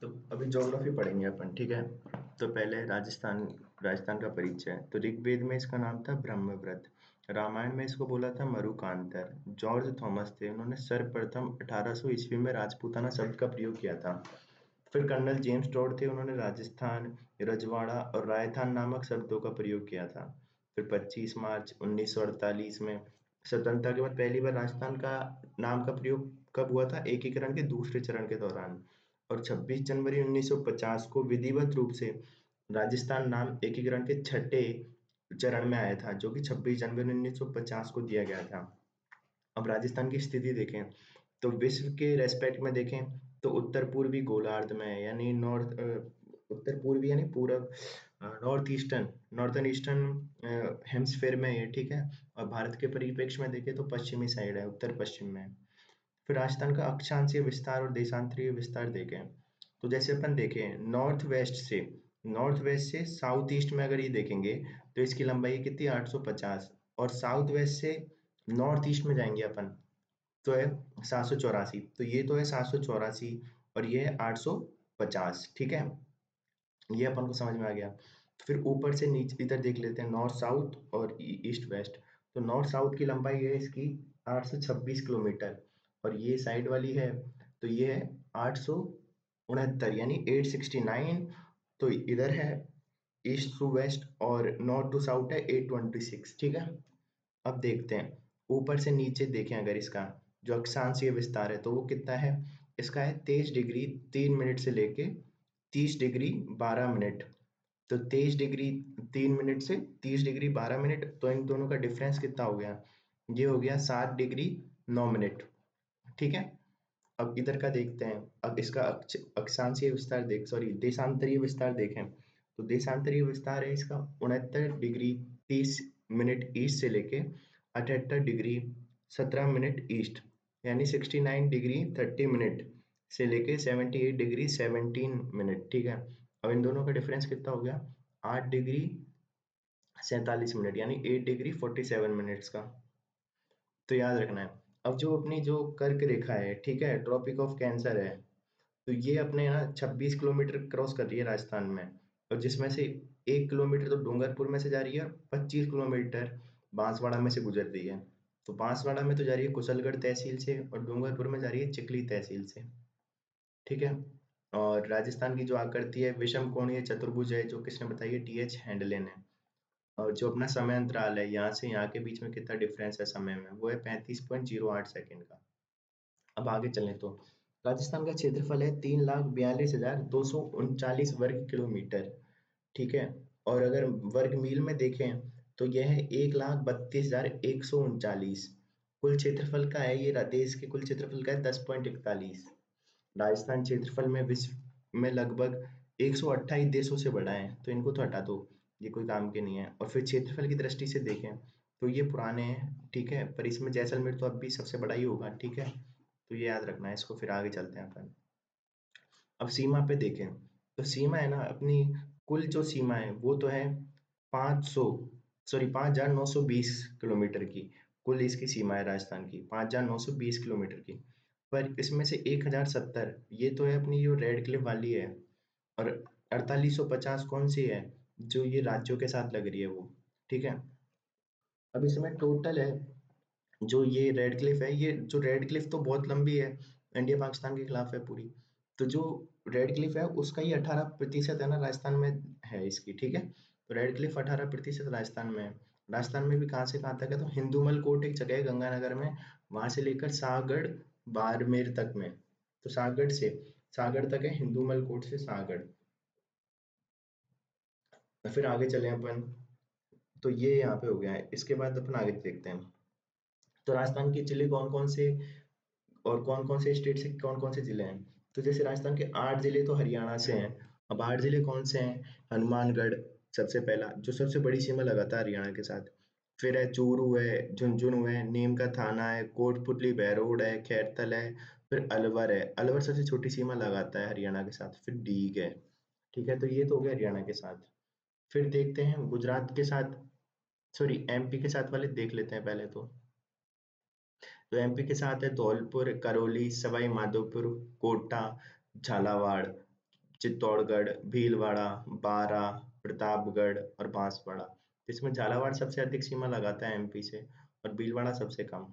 तो अभी ज्योग्राफी पढ़ेंगे अपन, ठीक है। तो पहले राजस्थान राजस्थान का परिचय। तो ऋग्वेद में इसका नाम था ब्रह्मव्रत। रामायण में इसको बोला था मरुकांतर। जॉर्ज थॉमस थे, उन्होंने सर्वप्रथम 1800 ईस्वी में राजपूताना शब्द का प्रयोग किया था। फिर कर्नल जेम्स टॉड थे, उन्होंने राजस्थान, रजवाड़ा और रायथान नामक शब्दों का प्रयोग किया था। फिर 25 मार्च 1948 में स्वतंत्रता के बाद पहली बार राजस्थान का नाम का प्रयोग कब हुआ था? एकीकरण के दूसरे चरण के दौरान। और 26 जनवरी 1950 को विधिवत रूप से राजस्थान नाम एकीकरण के छठे चरण में आया था, जो कि 26 जनवरी 1950 को दिया गया था। अब राजस्थान की स्थिति देखें तो विश्व के रेस्पेक्ट में देखें तो उत्तर पूर्वी गोलार्ध में है, यानी उत्तर पूर्वी यानी पूरब, नॉर्थन ईस्टर्न हेम्स्फेयर में है, ठीक है। और भारत के परिप्रेक्ष्य में देखें तो पश्चिमी साइड है, उत्तर पश्चिम में। फिर राजस्थान का अक्षांशीय विस्तार और देशांतरीय विस्तार देखें तो जैसे अपन देखें नॉर्थ वेस्ट से साउथ ईस्ट में अगर ये देखेंगे तो इसकी लंबाई कितनी 850, और साउथ वेस्ट से नॉर्थ ईस्ट में जाएंगे अपन तो है 784। तो ये तो है 784 और ये है 850, ठीक है। ये अपन को समझ में आ गया। फिर ऊपर से नीचे इधर देख लेते हैं नॉर्थ साउथ और ईस्ट वेस्ट। तो नॉर्थ साउथ की लंबाई है इसकी 826 किलोमीटर, और ये साइड वाली है तो ये है 869 यानी 869। तो इधर है ईस्ट टू वेस्ट और नॉर्थ टू साउथ है 826, ठीक है। अब देखते हैं ऊपर से नीचे देखें अगर इसका जो अक्षांशीय विस्तार है तो वो कितना है। इसका है 23 डिग्री 3 मिनट से लेके 30 डिग्री 12 मिनट। तो 23 डिग्री 3 मिनट से 30 डिग्री 12 मिनट, तो इन दोनों का डिफरेंस कितना हो गया? ये हो गया 7 डिग्री 9 मिनट, ठीक है। अब इधर का देखते हैं। अब इसका अक्षांशीय विस्तार देशांतरीय विस्तार देखें तो देशांतरीय विस्तार है इसका 69 डिग्री 30 मिनट ईस्ट से लेके 78 डिग्री 17 मिनट ईस्ट, यानी 69 डिग्री 30 मिनट से लेके 78 डिग्री 17 मिनट, ठीक है। अब इन दोनों का डिफरेंस कितना हो गया? 8 डिग्री 47 मिनट, यानी 8 डिग्री 47 मिनट्स का। तो याद रखना है। अब जो अपनी जो कर्क रेखा है, ठीक है, ट्रॉपिक ऑफ कैंसर है, तो ये अपने ना 26 किलोमीटर क्रॉस कर रही है राजस्थान में, और जिसमें से 1 किलोमीटर तो डूंगरपुर में से जा रही है और 25 किलोमीटर बांसवाड़ा में से गुजर रही है। तो बांसवाड़ा में तो जा रही है कुशलगढ़ तहसील से और डूंगरपुर में जा रही है चिखली तहसील से, ठीक है। और राजस्थान की जो आकृति है विषम कोणीय चतुर्भुज है, जो किसने बताई है? टी एच हैंडले ने। और जो अपना समय अंतराल है यहाँ से यहाँ के बीच में कितना डिफरेंस है समय में, वो है 35.08 सेकेंड का। अब आगे चलें तो राजस्थान का क्षेत्रफल है 3,42,239 वर्ग किलोमीटर, ठीक है। और अगर वर्ग मील में देखें तो यह है 1,32,139। कुल क्षेत्रफल का है ये देश के कुल क्षेत्रफल का है 10.41। राजस्थान क्षेत्रफल में विश्व में लगभग 128 देशों से बड़ा है, तो इनको तो हटा दो, ये कोई काम के नहीं है। और फिर क्षेत्रफल की दृष्टि से देखें तो ये पुराने हैं, ठीक है, पर इसमें जैसलमेर तो अब भी सबसे बड़ा ही होगा, ठीक है। तो ये याद रखना है इसको। फिर आगे चलते हैं अपन। अब सीमा पे देखें तो सीमा है ना अपनी, कुल जो सीमा है वो तो है 500 सॉरी 5,920 किलोमीटर की। कुल इसकी सीमा है राजस्थान की 5,920 किलोमीटर की। पर इसमें से 1,070 ये तो है अपनी जो रेड क्लिफ वाली है, और 4850 कौन सी है? जो ये राज्यों के साथ लग रही है वो, ठीक है। अब इसमें टोटल है जो ये रेड क्लिफ है, ये जो रेड क्लिफ तो बहुत लंबी है, इंडिया पाकिस्तान के खिलाफ है पूरी। तो जो रेड क्लिफ है उसका ही 18% है ना राजस्थान में है इसकी, ठीक है। तो रेड क्लिफ 18% राजस्थान में है। राजस्थान में भी कहाँ से कहाँ तक है? तो हिंदूमल कोट एक जगह है गंगानगर में, वहां से लेकर सागड़ बाड़मेर तक में। तो सागड़ तक है हिंदूमल कोट से सागड़। तो फिर आगे चले अपन। तो ये यहाँ पे हो गया है, इसके बाद अपन आगे देखते हैं। तो राजस्थान के जिले कौन कौन से और कौन कौन से स्टेट से कौन कौन से जिले हैं? तो जैसे राजस्थान के 8 जिले तो हरियाणा से हैं। अब 8 जिले कौन से हैं? हनुमानगढ़ सबसे पहला, जो सबसे बड़ी सीमा लगाता है हरियाणा के साथ। फिर है चूरू है, झुंझुनू है, नीम का थाना है, कोटपुतली बहरोड है, खैरतल है। फिर अलवर है, अलवर सबसे छोटी सीमा लगाता है हरियाणा के साथ। फिर डीग है, ठीक है। तो ये तो हो गया हरियाणा के साथ। फिर देखते हैं गुजरात के साथ, सॉरी एमपी के साथ वाले देख लेते हैं पहले तो। तो एमपी के साथ है धौलपुर, करौली, सवाई माधोपुर, कोटा, झालावाड़। चित्तौड़गढ़, भीलवाड़ा, बारा, प्रतापगढ़ और बांसवाड़ा। इसमें झालावाड़ सबसे अधिक सीमा लगाता है एमपी से और भीलवाड़ा सबसे कम।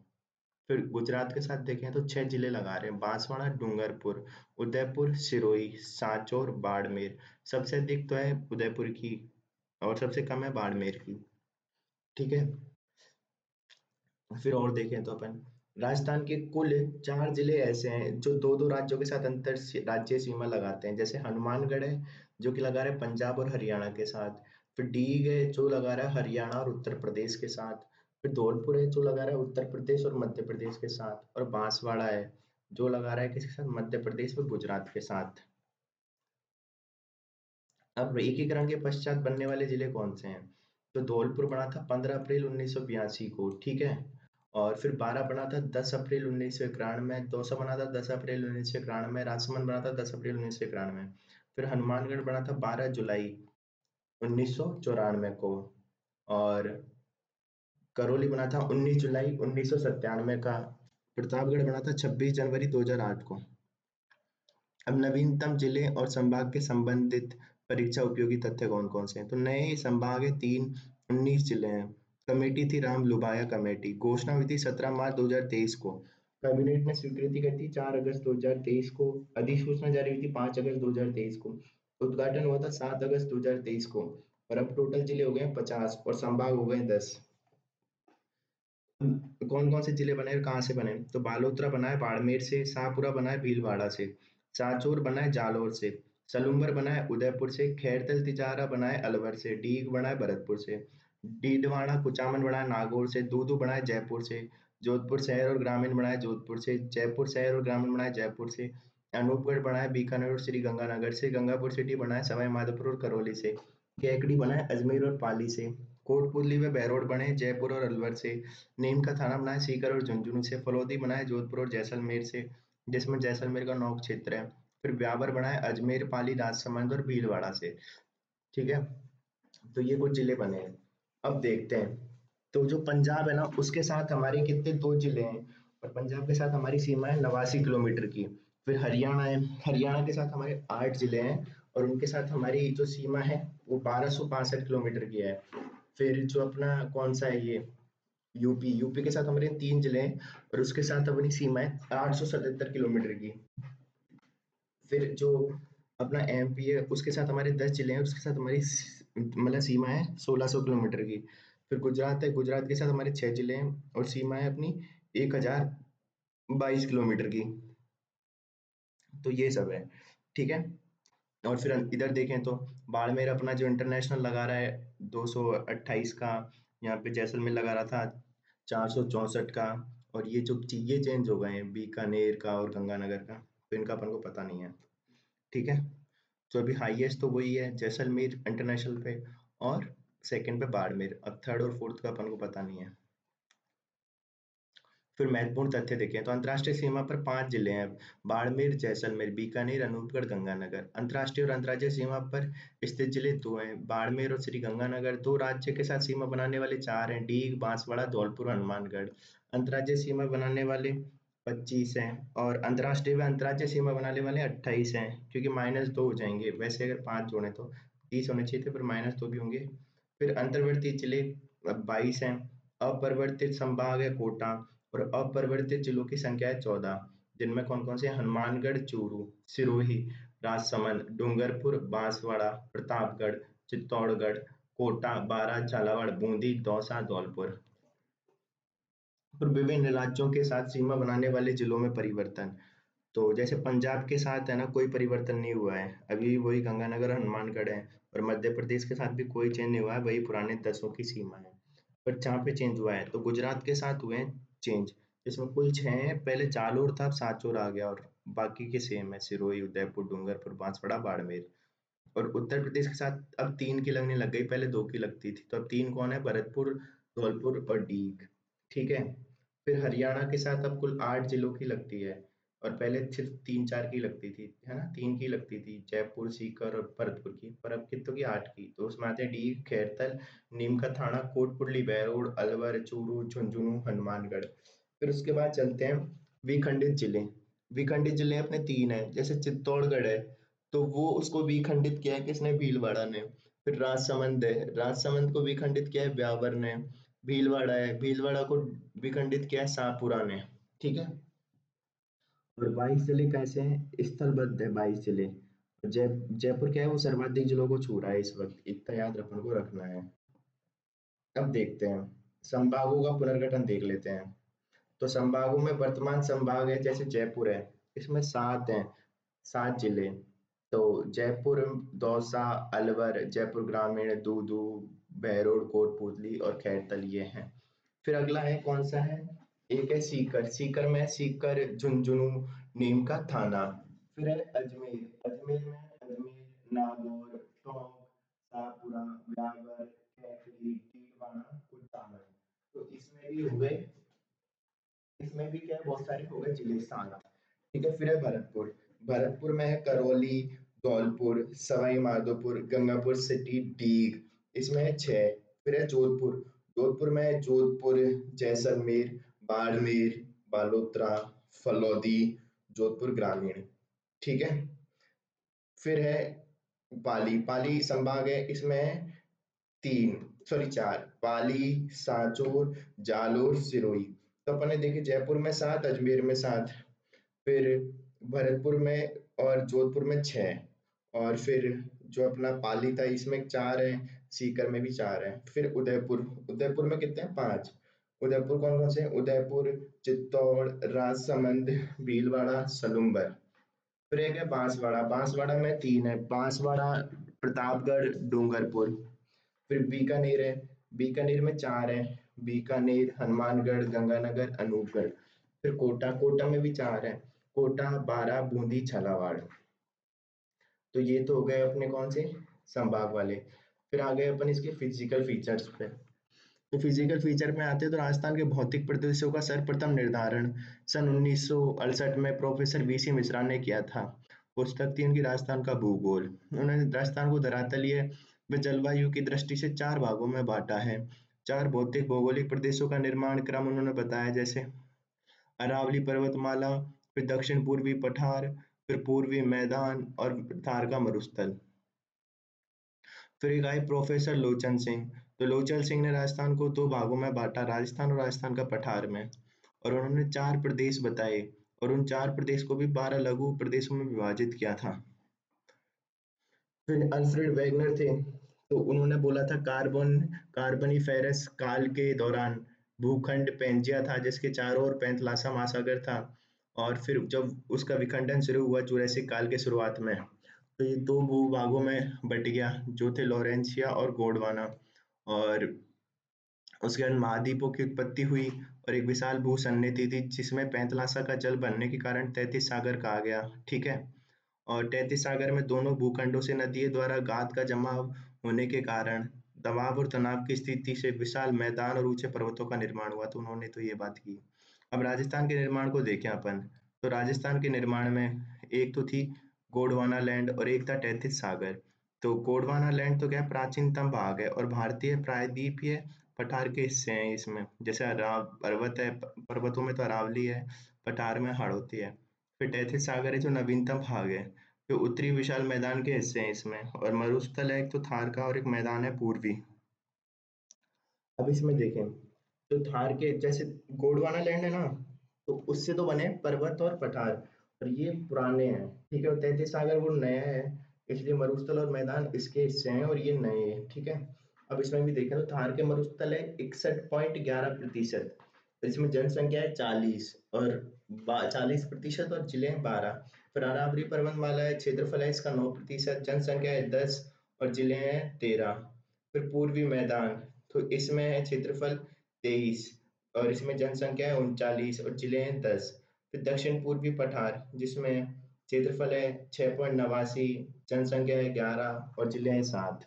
फिर गुजरात के साथ देखें तो 6 जिले लगा रहे हैं, बांसवाड़ा, डूंगरपुर, उदयपुर, सिरोही, सांचौर, बाड़मेर। सबसे अधिक तो है उदयपुर की और सबसे कम है बाड़मेर की। ठीक है। फिर और देखें तो अपन राजस्थान के कुल 4 जिले ऐसे हैं जो दो दो राज्यों के साथ अंतर राज्य सीमा लगाते हैं। जैसे हनुमानगढ़ है जो कि लगा रहा है पंजाब और हरियाणा के साथ। फिर डीग है जो लगा रहा है हरियाणा और उत्तर प्रदेश के साथ। फिर धौलपुर है जो लगा रहा है उत्तर प्रदेश और मध्य प्रदेश के साथ। और बांसवाड़ा है जो लगा रहा है किसके साथ, मध्य प्रदेश और गुजरात के साथ। अब एकीकरण के पश्चात बनने वाले जिले कौन से हैं? तो धौलपुर बना था 15 अप्रैल 1982 को, ठीक है। और फिर 12 बना था 10 अप्रैल 1991, दौसा बना था 10 अप्रैल 1991, राजसमंद बना था 10 अप्रैल 1991। फिर हनुमानगढ़ बना था 12 जुलाई 1994 को। और करौली बना था 19 जुलाई 1997 का। प्रतापगढ़ बना था 26 जनवरी 2008 को। अब नवीनतम जिले और संभाग के संबंधित परीक्षा उपयोगी तथ्य कौन कौन से हैं? तो नए संभाग है 3, 19 जिले हैं। कमेटी थी राम लुभाया कमेटी। घोषणा हुई थी 17 मार्च 2023 को। कैबिनेट ने स्वीकृति की थी 4 अगस्त 2023 को। अधिसूचना जारी हुई थी 5 अगस्त 2023 को। उद्घाटन हुआ था 7 अगस्त 2023 को। और अब टोटल जिले हो गए 50 और संभाग हो गए 10। कौन कौन से जिले बने और कहाँ से बने? तो बालोतरा बना है बाड़मेर से, शाहपुरा बना है भीलवाड़ा से, सांचौर बना है जालौर से, सलूम्बर बना है उदयपुर से, खैरतल तिजारा बना है अलवर से, डीग बना है भरतपुर से, डीडवाना कुचामन बना है नागौर से, दूदू बना है जयपुर से, जोधपुर शहर और ग्रामीण बना है जोधपुर से, जयपुर शहर और ग्रामीण बना है जयपुर से, अनूपगढ़ बना है बीकानेर और श्री गंगानगर से, गंगापुर सिटी बना है सवाई माधोपुर और करौली से, केकड़ी बना है अजमेर और पाली से, कोटपुतली व बहरोड बने हैं जयपुर और अलवर से, नीम का थाना बना है सीकर और झुंझुनू से, फलौदी बना है जोधपुर और जैसलमेर से, जिसमें जैसलमेर का 9 क्षेत्र है। फिर ब्यावर बना है अजमेर, पाली, राजसमंद और भीलवाड़ा से। ठीक है। तो ये कुछ जिले बने हैं। अब देखते हैं। तो जो पंजाब है ना उसके साथ हमारे कितने 2 जिले हैं। और पंजाब के साथ हमारी सीमा है 89 किलोमीटर की। फिर हरियाणा है, हरियाणा के साथ हमारे 8 जिले हैं और उनके साथ हमारी जो सीमा है वो 1265 किलोमीटर की है। फिर जो अपना कौन सा है ये यूपी, यूपी के साथ हमारे 3 जिले हैं और उसके साथ अपनी सीमा है 877 किलोमीटर की। फिर जो अपना एमपी है उसके साथ हमारे 10 जिले हैं, उसके साथ हमारी मतलब सीमा है 1600 किलोमीटर की। फिर गुजरात है, गुजरात के साथ हमारे 6 जिले हैं और सीमा है अपनी 1022 किलोमीटर की। तो ये सब है। ठीक है। और फिर इधर देखें तो बाड़मेर अपना जो इंटरनेशनल लगा रहा है 228 का, यहाँ पे जैसलमेर लगा रहा था 464 का। और ये जो ये चेंज हो गए हैं बीकानेर का और गंगानगर का, तो इनका अपन को पता नहीं है। ठीक है। तो अभी हाईएस्ट तो वही है जैसलमेर इंटरनेशनल पे, और सेकंड पे बाड़मेर। अब थर्ड और फोर्थ का अपन को पता नहीं है। फिर महत्वपूर्ण तथ्य देखें तो अंतर्राष्ट्रीय सीमा पर 5 जिले हैं, बाड़मेर, जैसलमेर, बीकानेर, अनूपगढ़, गंगानगर। अंतर्राष्ट्रीय और अंतर्राज्यीय सीमा पर स्थित जिले 2 हैं, बाड़मेर और श्री गंगानगर। 2 राज्य के साथ सीमा बनाने वाले 4 हैं, डीग, बांसवाड़ा, धौलपुर, हनुमानगढ़। अंतर्राज्यीय सीमा बनाने वाले 25 हैं और अंतर्राष्ट्रीय व अंतर्राज्यीय सीमा बनाने वाले 28 हैं, क्योंकि -2 हो जाएंगे। वैसे अगर 5 जोड़े तो 30 होने चाहिए थे, पर -2 भी होंगे। फिर अंतर्वर्ती जिले 22 हैं। अपरिवर्तित संभाग है कोटा और अपरिवर्तित जिलों की संख्या है 14, जिनमें कौन कौन से हैं? हनुमानगढ़, चूरू, सिरोही, राजसमंद, डूंगरपुर, बांसवाड़ा, प्रतापगढ़, चित्तौड़गढ़, कोटा, बारा, झालावाड़, बूंदी, दौसा, धौलपुर। और विभिन्न राज्यों के साथ सीमा बनाने वाले जिलों में परिवर्तन। तो जैसे पंजाब के साथ है ना कोई परिवर्तन नहीं हुआ है, अभी वही गंगानगर और हनुमानगढ़ है। और मध्य प्रदेश के साथ भी कोई चेंज नहीं हुआ है, वही पुराने 10 की सीमा है। पर जहाँ पे चेंज हुआ है तो गुजरात के साथ हुए हैं चेंज, जिसमें कुल 6 हैं। पहले जालोर था, अब सांचौर आ गया और बाकी के सेम है, सिरोही, उदयपुर, डूंगरपुर, बांसवाड़ा, बाड़मेर। और उत्तर प्रदेश के साथ अब 3 की लगने लग गई, पहले 2 की लगती थी। तो अब 3 कौन है? भरतपुर, धौलपुर और डीग। ठीक है। फिर हरियाणा के साथ अब कुल 8 जिलों की लगती है और पहले सिर्फ 3-4 की लगती थी, है ना? 3 की लगती थी, जयपुर, सीकर और भरतपुर की। पर अब कितनों की? 8 की। तो उसमें आते हैं डीग, खैरतल, नीम का थाना, कोटपुतली, बहरोड, अलवर, चूरू, झुंझुनू, हनुमानगढ़। फिर उसके बाद चलते हैं विखंडित जिले। विखंडित जिले अपने 3 है, जैसे चित्तौड़गढ़ है तो वो उसको विखंडित किया है किसने? भीलवाड़ा ने। फिर राजसमंद है, राजसमंद को विखंडित किया है ब्यावर ने। भीलवाड़ा है, भीलवाड़ा को विखंडित किया है शाहपुरा ने। ठीक है। और 22 जिले कैसे हैं? स्थलबद्ध है 22 जिले। जयपुर क्या है, वो सर्वाधिक जिलों को छू रहा है इस वक्त, इतना याद अपन को रखना है। अब देखते हैं संभागों का पुनर्गठन देख लेते हैं। तो संभागों में वर्तमान संभाग है जैसे जयपुर है, इसमें 7 हैं, 7 जिले। तो जयपुर, दौसा, अलवर, जयपुर ग्रामीण, दूदू, बहरोड, कोटपूतली और खैरतल ये हैं। फिर अगला है कौन सा है? एक है सीकर, सीकर में सीकर, झुंझुनू, नीम का थाना। फिर है अजमेर, अजमेर में अजमेर, नागौर, टोंक, शाहपुरा, ब्यावर, कैथरी, टीटवाना, कुचामन। तो इसमें भी हो गए, इसमें भी क्या है, बहुत सारे हो गए जिले स्थान। ठीक है। फिर है भरतपुर, भरतपुर में है करौली, धौलपुर, सवाई माधोपुर, गंगापुर सिटी, डीग, इसमें है 6। फिर है जोधपुर, जोधपुर में है जोधपुर, जैसलमेर, बाड़मेर, बालोतरा, फलौदी, जोधपुर ग्रामीण। ठीक है। फिर है पाली, पाली संभाग है, इसमें है 3, सॉरी 4, पाली, सांचौर, जालोर, सिरोही। तो अपन ने देखे जयपुर में 7, अजमेर में 7, फिर भरतपुर में और जोधपुर में 6, और फिर जो अपना पाली था इसमें 4 है, सीकर में भी 4 है। फिर उदयपुर, उदयपुर में कितने हैं? 5। उदयपुर कौन कौन से हैं? उदयपुर, चित्तौड़, राजसमंद, भीलवाड़ा, सलुम्बर। फिर एक है बांसवाड़ा, बांसवाड़ा में 3 है, बांसवाड़ा, प्रतापगढ़, डूंगरपुर। फिर बीकानेर है, बीकानेर में 4 है, बीकानेर, हनुमानगढ़, गंगानगर, अनूपगढ़। फिर कोटा, कोटा में भी 4 है, कोटा, बारा, बूंदी, झालावाड़। तो ये तो हो गए अपने कौन से? संभाग वाले। फिर आ गए अपन इसके फिजिकल फीचर्स पे। तो फिजिकल फीचर में आते हैं तो राजस्थान के भौतिक प्रदेशों का सर्वप्रथम निर्धारण सन 1968 में प्रोफेसर वीसी मिश्रा ने किया था। पुस्तक थी उनकी राजस्थान का भूगोल। उन्होंने राजस्थान को धरातलीय व जलवायु की दृष्टि से 4 भागों में बांटा है। 4 भौतिक भौगोलिक प्रदेशों का निर्माण क्रम उन्होंने बताया, जैसे अरावली पर्वतमाला, फिर दक्षिण पूर्वी पठार, फिर पूर्वी मैदान और थार का मरुस्थल। फिर एक आए प्रोफेसर लोचन सिंह। तो लोचन सिंह ने राजस्थान को 2 भागों में बांटा, राजस्थान और राजस्थान का पठार में, और उन्होंने 4 प्रदेश बताए, और उन 4 प्रदेश को भी 12 लघु प्रदेशों में विभाजित किया था। फिर अल्फ्रेड वेगनर थे, तो उन्होंने बोला था कार्बनिफेरस काल के दौरान भूखंड पेंजिया था जिसके चारों ओर पैंथलासा महासागर था, और फिर जब उसका विखंडन शुरू हुआ जुरासिक काल के शुरुआत में, तो ये 2 भूभागों में बट गया, जो थे लॉरेंसिया और गोंडवाना। और उसके बाद महाद्वीपों की उत्पत्ति हुई और एक विशाल भूसन्निधि थी जिसमें पैंथलासा का जल बनने के कारण 33 सागर कहा गया। ठीक है। और 33 सागर में दोनों भूखंडों से नदियों द्वारा गाद का जमाव होने के कारण दबाव और तनाव की स्थिति से विशाल मैदान और ऊंचे पर्वतों का निर्माण हुआ। तो उन्होंने तो ये बात की। अब राजस्थान के निर्माण को देखें अपन। तो राजस्थान के निर्माण में एक तो थी गोंडवाना लैंड और एक था 33 सागर। तो गोंडवाना लैंड तो क्या है, प्राचीनतम भाग है और भारतीय प्रायद्वीपीय पठार के हिस्से हैं इसमें, जैसे पर्वत है, पर्वतों में तो अरावली है, पठार में हाड़ौती है। फिर 33 सागर है जो नवीनतम भाग है, जो उत्तरी विशाल मैदान के हिस्से हैं इसमें, और मरुस्थल है एक तो थार का, और एक मैदान है पूर्वी। अब इसमें देखें तो थार के जैसे गोंडवाना लैंड है ना, तो उससे तो बने पर्वत और पठार, और ये पुराने हैं। ठीक है। और 33 सागर वो नया है, इसलिए मरुस्थल और मैदान इसके हिस्से हैं और ये नए हैं। ठीक है। अब इसमें भी देखें तो थार के मरुस्थल है 61.11%, इसमें जनसंख्या है 40 और 40% और जिले हैं 12। फिर अरावली पर्वतमाला है, क्षेत्रफल है इसका 9%, जनसंख्या है 10 और जिले हैं 13। फिर पूर्वी मैदान, तो इसमें है क्षेत्रफल 23 और इसमें जनसंख्या है 39 और जिले हैं 10। फिर दक्षिण पूर्वी पठार जिसमें क्षेत्रफल है 6.89, जनसंख्या है 11 और जिले हैं 7।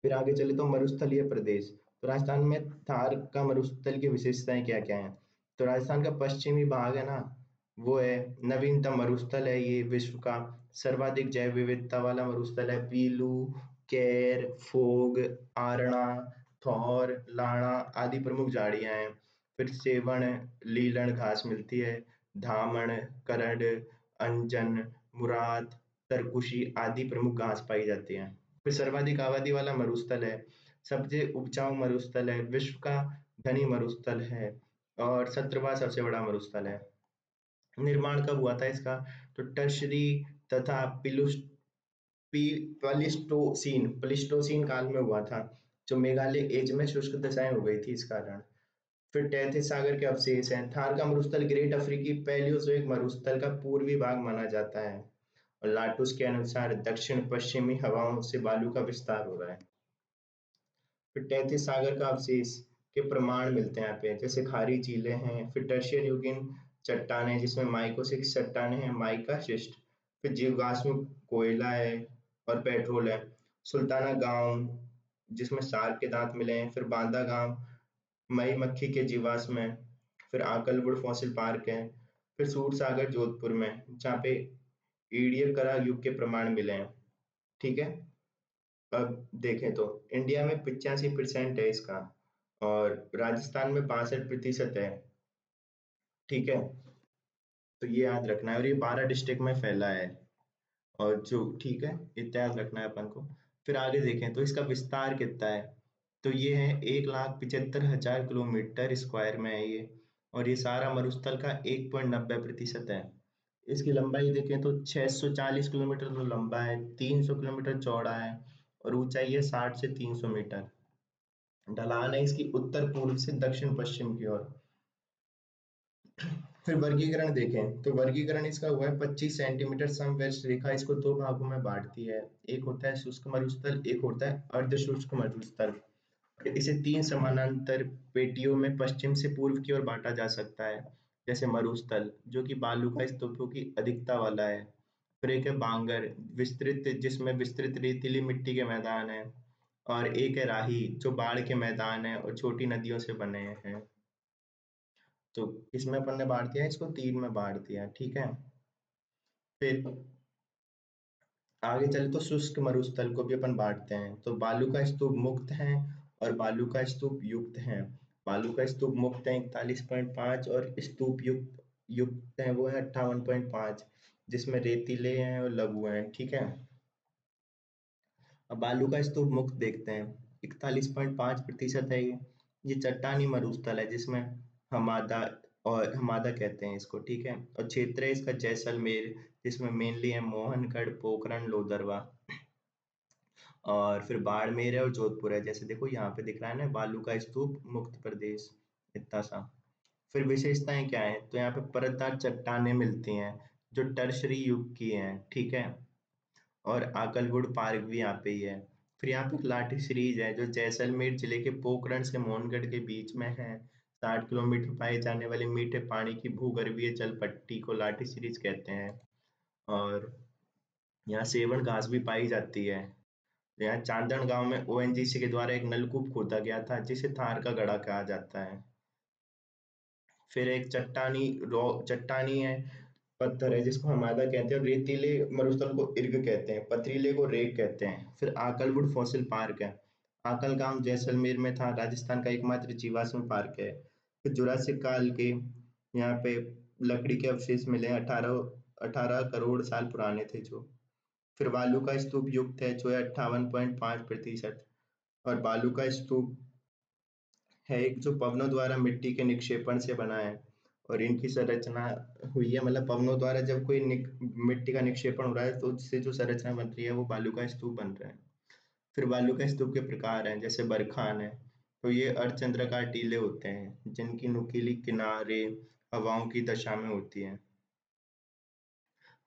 फिर आगे चले तो मरुस्थलीय प्रदेश। तो राजस्थान में थार का मरुस्थल की विशेषताएं क्या क्या हैं? तो राजस्थान का पश्चिमी भाग है ना, वो है नवीनतम मरुस्थल है, ये विश्व का सर्वाधिक जैव विविधता वाला मरुस्थल है। पीलू, केर, फोग, आरना, थौर, लाणा आदि प्रमुख झाड़ियां हैं। फिर सेवण, लीलण घास मिलती है, धामण, करड, अंजन, मुराद, तरकुशी आदि प्रमुख घास पाई जाती है। फिर सर्वाधिक आबादी वाला मरुस्थल है, सबसे उपजाऊ मरुस्थल है, विश्व का धनी मरुस्थल है और 17वां सबसे बड़ा मरुस्थल है। निर्माण कब हुआ था इसका? तो टर्शरी तथा प्लिस्टोसीन काल में हुआ था, जो मेघालय एज में शुष्क दशाएं हो गई थी इस कारण। फिर टैथिस सागर के अवशेष हैं। थार का मरुस्थल ग्रेट अफ्रीकी पैलियोजोइक मरुस्थल का पूर्वी भाग माना जाता है और लाटूस के अनुसार दक्षिण पश्चिमी हवाओं से बालू का विस्तार हो रहा है। फिर टैथिस सागर का अवशेष के प्रमाण मिलते हैं यहाँ पे, जैसे खारी झीलें हैं। फिर टर्शियर युगीन चट्टानें जिसमें माइकोसिस चट्टानें हैं, माइका शिस्ट। फिर जीवाश्म कोयला है और पेट्रोल है। सुल्ताना गांव जिसमें सार्क के दांत मिले हैं। फिर बांदा गांव मई मक्खी के जीवाश्म है। फिर आकलवुड फॉसिल पार्क है। फिर सूर सागर जोधपुर में, जहाँ पे ईडियकरा युग के प्रमाण मिले हैं। ठीक है, अब देखें तो इंडिया में 85% है इसका और राजस्थान में 62% है। ठीक है, तो ये याद रखना है और ये 12 डिस्ट्रिक्ट में फैला है। और जो ठीक है, इतना याद रखना है अपन को। फिर आगे देखें तो इसका विस्तार कितना है, तो ये है 1,75,000 किलोमीटर स्क्वायर में है ये। और ये सारा मरुस्थल का 1.90% है। इसकी लंबाई देखें तो 640 किलोमीटर तो लंबा है, 300 किलोमीटर चौड़ा है और ऊंचाई है 60 से 300 मीटर। ढलान है इसकी उत्तर पूर्व से दक्षिण पश्चिम की ओर। फिर वर्गीकरण देखें तो वर्गीकरण इसका हुआ है 25 सेंटीमीटर। समवृक्ष रेखा इसको दो भागों में बांटती है, एक होता है शुष्क मरुस्थल, एक होता है अर्ध शुष्क मरुस्थल। इसे तीन समानांतर पेटियों में पश्चिम से पूर्व की ओर बांटा जा सकता है, जैसे मरुस्थल जो कि बालू का स्तूपों की अधिकता वाला है। फिर एक है बांगर विस्तृत, जिसमें विस्तृत रेतीली मिट्टी के मैदान है। और एक है राही जो बाढ़ के मैदान है और छोटी नदियों से बने हैं। तो इसमें अपन ने बांट दिया, इसको तीन में बांट दिया। ठीक है, फिर आगे चले तो शुष्क मरुस्थल को भी अपन बांटते हैं, तो बालू का स्तूप मुक्त है और बालू का स्तूप युक्त है। बालू का स्तूप मुक्त है 41.5 और स्तूप युक्त युक्त है वो है 58.5, जिसमें रेतीले हैं और लघु हैं। ठीक है, अब बालू का स्तूप मुक्त देखते हैं, 41.5% है ये चट्टानी मरुस्थल है जिसमें हमादा और हमादा कहते हैं इसको। ठीक है, और क्षेत्र है इसका जैसलमेर, जिसमें मेनली है मोहनगढ़, पोखरण, लोदरवा। और फिर बाड़मेर है और जोधपुर है, जैसे देखो यहाँ पे दिख रहा है ना, बालू का स्तूप मुक्त प्रदेश, इतना सा। फिर विशेषताएं क्या है, तो यहाँ पे परतदार चट्टानें मिलती हैं जो टर्शरी युग की हैं। ठीक है, और आकलवुड पार्क भी यहाँ पे ही है। फिर यहाँ पे एक लाठी सीरीज है जो जैसलमेर जिले के पोखरण से मोहनगढ़ के बीच में है। 60 किलोमीटर पाए जाने वाले मीठे पानी की भूगर्भीय जल पट्टी को लाठी सीरीज कहते हैं। और यहाँ सेवन घास भी पाई जाती है। यहाँ चांदन गांव में ओएनजीसी के द्वारा एक नलकूप खोदा गया था जिसे थार का गड़ा कहा जाता है। फिर एक चट्टानी है, पत्थर है जिसको हमादा कहते हैं, और रेतीले मरुस्थल को इर्ग कहते हैं, पथरीले को रेग कहते हैं। फिर आकलवुड फॉसिल पार्क है, आकल गांव जैसलमेर में था, राजस्थान का एकमात्र जीवाश्म पार्क है। फिर जुरासिक काल के यहाँ पे लकड़ी के अवशेष मिले हैं, 18 करोड़ साल पुराने थे जो। फिर बालू का स्तूप युक्त है जो है 58.5%। और बालू का स्तूप है एक जो पवनों द्वारा मिट्टी के निक्षेपण से बना है और इनकी संरचना हुई है, मतलब पवनों द्वारा जब कोई मिट्टी का निक्षेपण हो रहा है तो उससे जो संरचना बन रही है वो बालू का स्तूप बन रहा है। फिर बालू का स्तूप के प्रकार हैं, जैसे बरखान है, तो ये अर्धचंद्राकार टीले होते हैं जिनकी नुकीली किनारे हवाओं की दशा में होती है।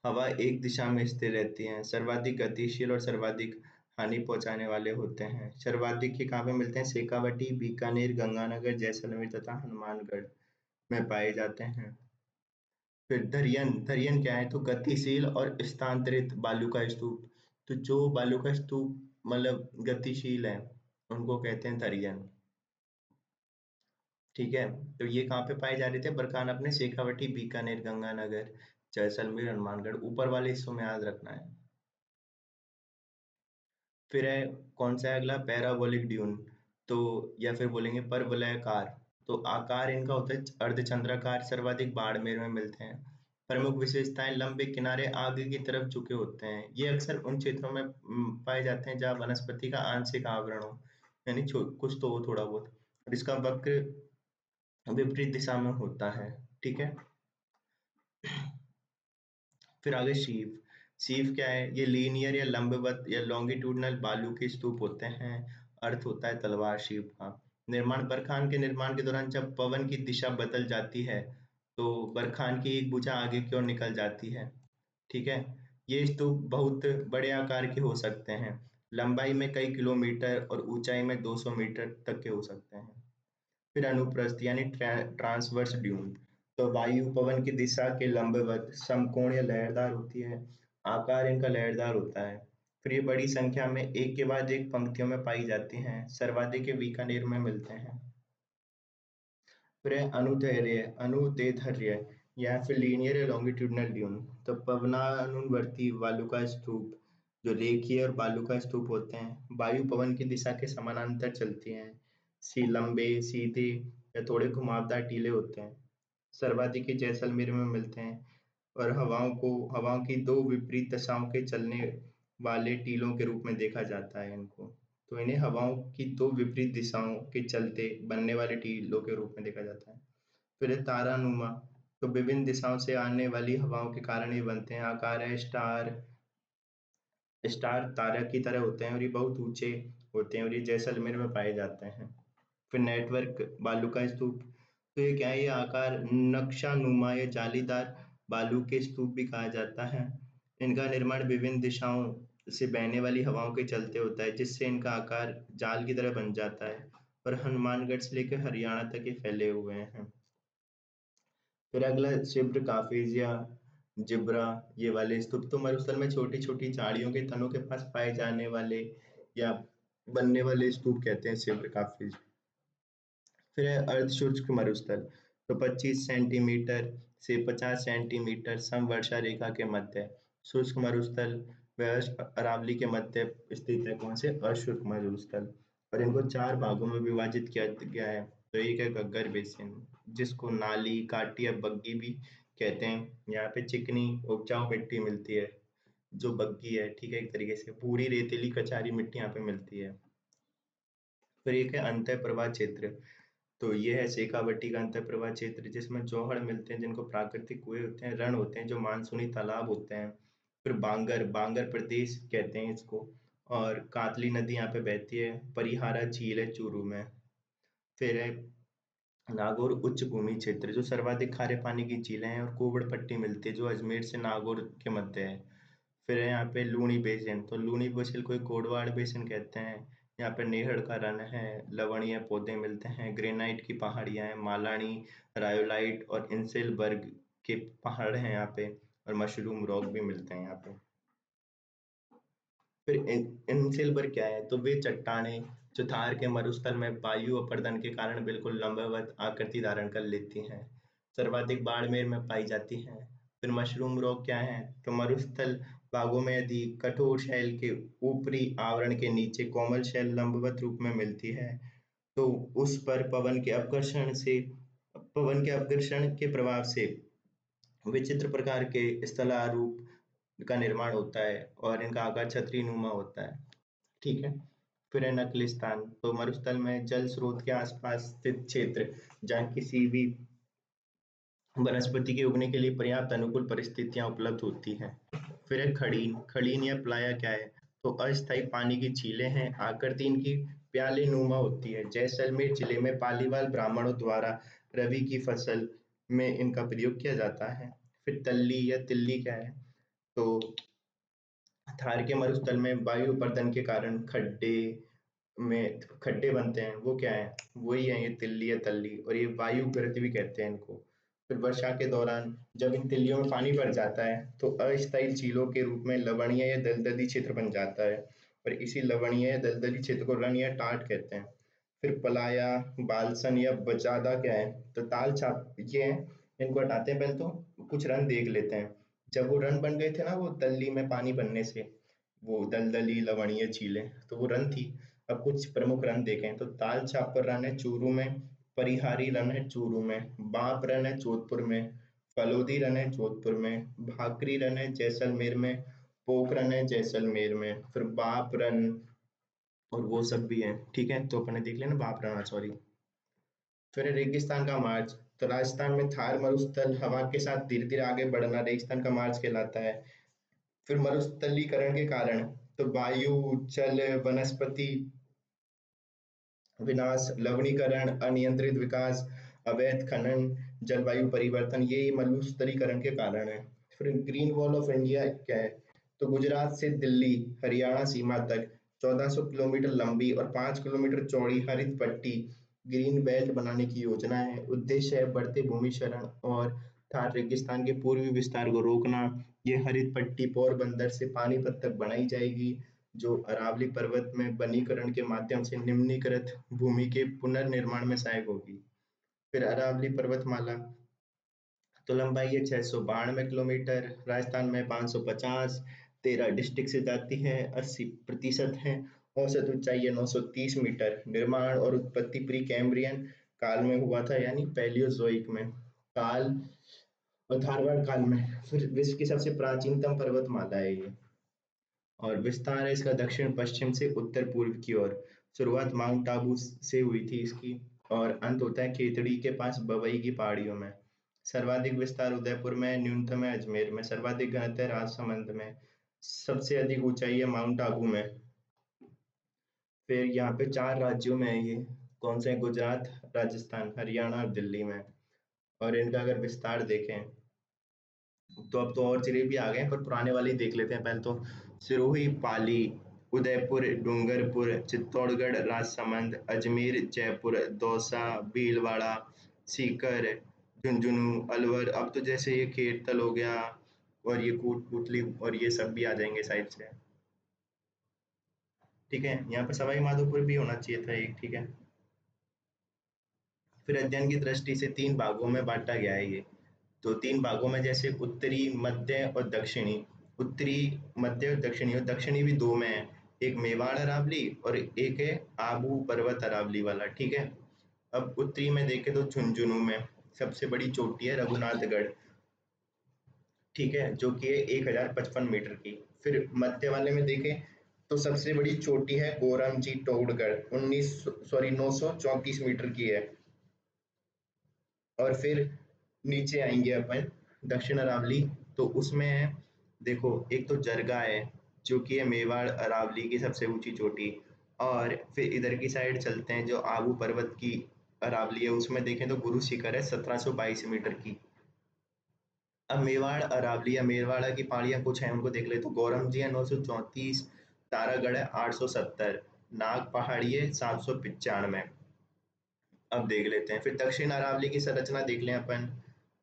हवा एक दिशा में स्थिर रहती है, सर्वाधिक गतिशील और सर्वाधिक हानि पहुंचाने वाले होते हैं। सर्वाधिक ये कहाँ पे मिलते हैं? शेखावटी, बीकानेर, गंगानगर, जैसलमेर तथा हनुमानगढ़ में पाए जाते हैं। फिर धरियन, धरियन क्या है? तो गतिशील और स्थानांतरित बालू का स्तूप। तो जो बालू का स्तूप मतलब गतिशील है उनको कहते हैं धरियन। ठीक है, तो ये कहाँ पे पाए जा रहे थे? बरकान अपने शेखावटी, बीकानेर, गंगानगर, जैसलमेर, हनुमानगढ़, ऊपर वाले हिस्सों में याद रखना है। फिर है कौन सा है अगला? पैराबोलिक ड्यून, तो या फिर बोलेंगे परवलयाकार। तो आकार इनका होता है अर्धचंद्राकार, सर्वाधिक बाड़मेर में मिलते हैं। प्रमुख विशेषताएं लंबे किनारे आगे की तरफ झुके होते हैं। ये अक्सर उन क्षेत्रों में पाए जाते हैं जहाँ वनस्पति का आंशिक आवरण हो, यानी कुछ तो हो थोड़ा बहुत। और इसका वक्र विपरीत दिशा में होता है। ठीक है, फिर आगे शीव। शीव क्या है? ये लीनियर या लंबवत या लॉन्गिट्यूडनल बालू के स्तूप होते हैं। अर्थ होता है तलवार शीव का। निर्माण बरखान के निर्माण के दौरान जब पवन की दिशा बदल जाती है तो बरखान की एक भुजा आगे की ओर निकल जाती है। ठीक है, ये स्तूप बहुत बड़े आकार के हो सकते हैं, लंबाई में कई किलोमीटर और ऊंचाई में 200 मीटर तक के हो सकते हैं। फिर अनुप्रस्थ यानी ट्रांसवर्स ड्यून। तो वायु पवन की दिशा के लंबवत समकोण या लहरदार होती है। आकार इनका लहरदार होता है। फिर ये बड़ी संख्या में एक के बाद एक पंक्तियों में पाई जाती हैं। सर्वाधिक ये बीकानेर में मिलते हैं। फिर है अनुदैर्ध्य या फिर लीनियर या लॉन्गिट्यूडनल ड्यून। तो पवनानुवर्ती वालुका स्तूप जो रेखीय और बालू का स्तूप होते हैं, वायु पवन की दिशा के समानांतर चलती हैं। लंबे सीधे या थोड़े घुमावदार टीले होते हैं। सर्वाधिक ये जैसलमेर में मिलते हैं। और हवाओं की दो विपरीत दिशाओं के चलने वाले टीलों के रूप में देखा जाता है इनको। तो इन्हें हवाओं की दो विपरीत दिशाओं के चलते बनने वाले टीलों के रूप में देखा जाता है। फिर है तारानुमा। तो विभिन्न दिशाओं से आने वाली हवाओं के कारण ये बनते हैं। आकार है स्टार स्टार तारा की तरह होते हैं और ये बहुत ऊंचे होते हैं और ये जैसलमेर में पाए जाते हैं। फिर नेटवर्क बालू का स्तूप। तो ये क्या है? ये आकार नक्शा नुमा या जालीदार बालू के स्तूप भी कहा जाता है। इनका निर्माण विभिन्न दिशाओं से बहने वाली हवाओं के चलते होता है, जिससे इनका आकार जाल की तरह बन जाता है। और हनुमानगढ़ से लेकर हरियाणा तक ये फैले हुए हैं। फिर अगला शिब्र काफेजिया जिब्रा, ये वाले स्तूप तो मरुस्थल में छोटी छोटी झाड़ियों के तनों के पास पाए जाने वाले या बनने वाले स्तूप कहते हैं शिब्र काफेज। फिर है अर्धशुष्क मरुस्थल। तो 25 सेंटीमीटर से 50 सेंटीमीटर समवर्षा रेखा के मध्य शुष्क मरुस्थल वह अरावली के मध्य स्थित है। कौन से? अशुष्क मरुस्थल। और इनको 4 भागों में विभाजित किया गया है। तो एक है गग्गर बेसिन, जिसको नाली काटी या बग्गी भी कहते हैं। यहाँ पे चिकनी उपजाऊ मिट्टी मिलती है जो बग्गी है। ठीक है, एक तरीके से पूरी रेतीली कचारी मिट्टी यहाँ पे मिलती है। फिर एक है अंतः प्रवाह क्षेत्र। तो ये है शेखावटी का अंतः प्रवाह क्षेत्र, जिसमें जौहर मिलते हैं जिनको प्राकृतिक कुएं होते हैं, रण होते हैं जो मानसूनी तालाब होते हैं। फिर बांगर बांगर प्रदेश कहते हैं इसको। और कातली नदी यहाँ पे बहती है। परिहारा झील है चूरू में। फिर है नागौर उच्च भूमि क्षेत्र, जो सर्वाधिक खारे पानी की झीलें हैं। और कोवड़ पट्टी मिलती है जो अजमेर से नागौर के मध्य है। फिर है यहाँ पे लूणी बेसिन। तो लूणी बेसिन को एक गोडवाड़ बेसिन कहते हैं। यहाँ पे नेहड़ का रन है, लवणीय पौधे मिलते हैं, ग्रेनाइट की पहाड़ियाँ हैं, मालानी रायोलाइट और इंसेलबर्ग के पहाड़ हैं यहाँ पे। और मशरूम रॉक भी मिलते हैं यहाँ पे। फिर इंसेलबर्ग क्या है? तो वे चट्टानें जो थार के मरुस्थल में वायु अपर्दन के कारण बिल्कुल लंबवत आकृति धारण कर लेती हैं। सर्वाधिक बाड़मेर में पाई जाती हैं। फिर मशरूम रॉक क्या है? तो मरुस्थल भागों में यदि कठोर शैल के ऊपरी आवरण के नीचे कोमल शैल लंबवत रूप में मिलती है, तो उस पर पवन के अपघर्षण के प्रभाव से विचित्र प्रकार के स्थलारूप का निर्माण होता है और इनका आकार छतरी नुमा होता है। ठीक है, फिर है नकलिस्तान। तो मरुस्थल में जल स्रोत के आसपास स्थित क्षेत्र जहाँ किसी भी वनस्पति के उगने के लिए पर्याप्त अनुकूल परिस्थितियां उपलब्ध होती हैं। फिर है खड़ीन। खड़ीन या प्लाया क्या है? तो अस्थायी पानी की झीलें हैं। आकृति इनकी प्याले नुमा होती है। जैसलमेर जिले में पालीवाल ब्राह्मणों द्वारा रबी की फसल में इनका प्रयोग किया जाता है। फिर तल्ली या तिल्ली क्या है? तो थार के मरुस्थल में वायु अपर्दन के कारण खड्डे बनते हैं। वो क्या है? वही है ये तिल्ली या तल्ली। और ये वायु गर्त भी कहते हैं इनको। फिर वर्षा के दौरान जब इन तिल्लियों में पानी भर जाता है तो अस्थायी झीलों के रूप में लवणीय या दलदली क्षेत्र बन जाता है। और इसी लवणीय या दलदली क्षेत्र को रन या टाट कहते हैं। फिर पलाया बालसन या बजादा क्या है? तो ताल छाप ये है। इनको हटाते हैं, पहले तो कुछ रन देख लेते हैं। जब वो रन बन गए थे ना, वो तल्ली में पानी भरने से, वो दलदली लवणीय झीलें, तो वो रन थी। अब कुछ प्रमुख रन देखें तो ताल छापर रन है चूरू में, परिहारी रन है चूरू में, बाप रन है जोधपुर में, फलोदी रन है जोधपुर में, भाकरी रन है जैसलमेर में, पोख रन है जैसलमेर में, फिर बाप रन और वो सब भी है। ठीक है, तो अपने देख लेना बाप रन, सॉरी। फिर है रेगिस्तान का मार्च। तो राजस्थान में थार मरुस्थल हवा के साथ धीरे धीरे आगे बढ़ना रेगिस्तान का मार्च कहलाता है। फिर मरुस्थलीकरण के कारण, तो वायु, जल, वनस्पति विनाश, लवणीकरण, अनियंत्रित विकास, अवैध खनन, जलवायु परिवर्तन, ये मरुस्थलीकरण के कारण है। फिर ग्रीन वॉल ऑफ इंडिया क्या है? तो गुजरात से दिल्ली हरियाणा सीमा तक 1400 किलोमीटर लंबी और 5 किलोमीटर चौड़ी हरित पट्टी ग्रीन बेल्ट बनाने की योजना है। उद्देश्य है बढ़ते भूमि क्षरण और थार रेगिस्तान के पूर्वी विस्तार को रोकना। ये हरित पट्टी पोरबंदर से पानीपत तक बनाई जाएगी, जो अरावली पर्वत में वनीकरण के माध्यम से निम्नीकृत भूमि के पुनर्निर्माण में सहायक होगी। फिर अरावली पर्वतमाला, तो लंबाई है 692 किलोमीटर, राजस्थान में 550, 13 डिस्ट्रिक्ट से जाती है, 80% है। औसत ऊंचाई है 930 मीटर। निर्माण और उत्पत्ति प्री कैम्ब्रियन काल में हुआ था, यानी पैलियोजोइक में काल और धारवाड़ काल में। फिर विश्व की सबसे प्राचीनतम पर्वतमाला है ये, और विस्तार है इसका दक्षिण पश्चिम से उत्तर पूर्व की ओर। शुरुआत माउंट आबू से हुई थी इसकी, और अंत होता है खेतड़ी के पास बवई की पहाड़ियों में। सर्वाधिक विस्तार उदयपुर में, न्यूनतम है अजमेर में, सर्वाधिक घनत्व है राजसमंद में, सबसे अधिक ऊंचाई है माउंट आबू में। फिर यहाँ पे 4 राज्यों में है ये। कौन से हैं? गुजरात, राजस्थान, हरियाणा और दिल्ली में। और इनका अगर विस्तार देखें, तो अब तो और जिले भी आ गए हैं, पर पुराने वाले ही देख लेते हैं पहले तो। सिरोही, पाली, उदयपुर, डूंगरपुर, चित्तौड़गढ़, राजसमंद, अजमेर, जयपुर, दौसा, भीलवाड़ा, सीकर, झुंझुनू, अलवर। अब तो जैसे ये खेड़तल हो गया और ये कोटपुतली और ये सब भी आ जाएंगे साइड से। ठीक है, यहाँ पर सवाई माधोपुर भी होना चाहिए था एक। ठीक है, फिर अध्ययन की दृष्टि से 3 भागों में बांटा गया है ये। तो 3 भागों में, जैसे उत्तरी, मध्य और दक्षिणी। उत्तरी, मध्य और दक्षिणी, और दक्षिणी भी 2 में है। एक मेवाड़ अरावली और एक है आबू पर्वत अरावली वाला। ठीक है, अब उत्तरी में देखें तो झुंझुनू में सबसे बड़ी चोटी है रघुनाथगढ़। ठीक है, जो कि है 1055 मीटर की। फिर मध्य वाले में देखें तो सबसे बड़ी चोटी है गोरमजी टोगड़गढ़, 934 मीटर की है। और फिर नीचे आएंगे अपन दक्षिण अरावली, तो उसमें है, देखो, एक तो जरगा है जो कि है मेवाड़ अरावली की सबसे ऊंची चोटी। और फिर इधर की साइड चलते हैं, जो आबू पर्वत की अरावली है, उसमें देखें तो गुरु शिखर है 1722 मीटर की। अब मेवाड़ अरावली या मेवाड़ा की पहाड़ियां कुछ हैं, उनको देख ले तो गौरम जी है 934, तारागढ़ है 870, नाग पहाड़ी है 795। अब देख लेते हैं, फिर दक्षिण अरावली की संरचना देख लें अपन।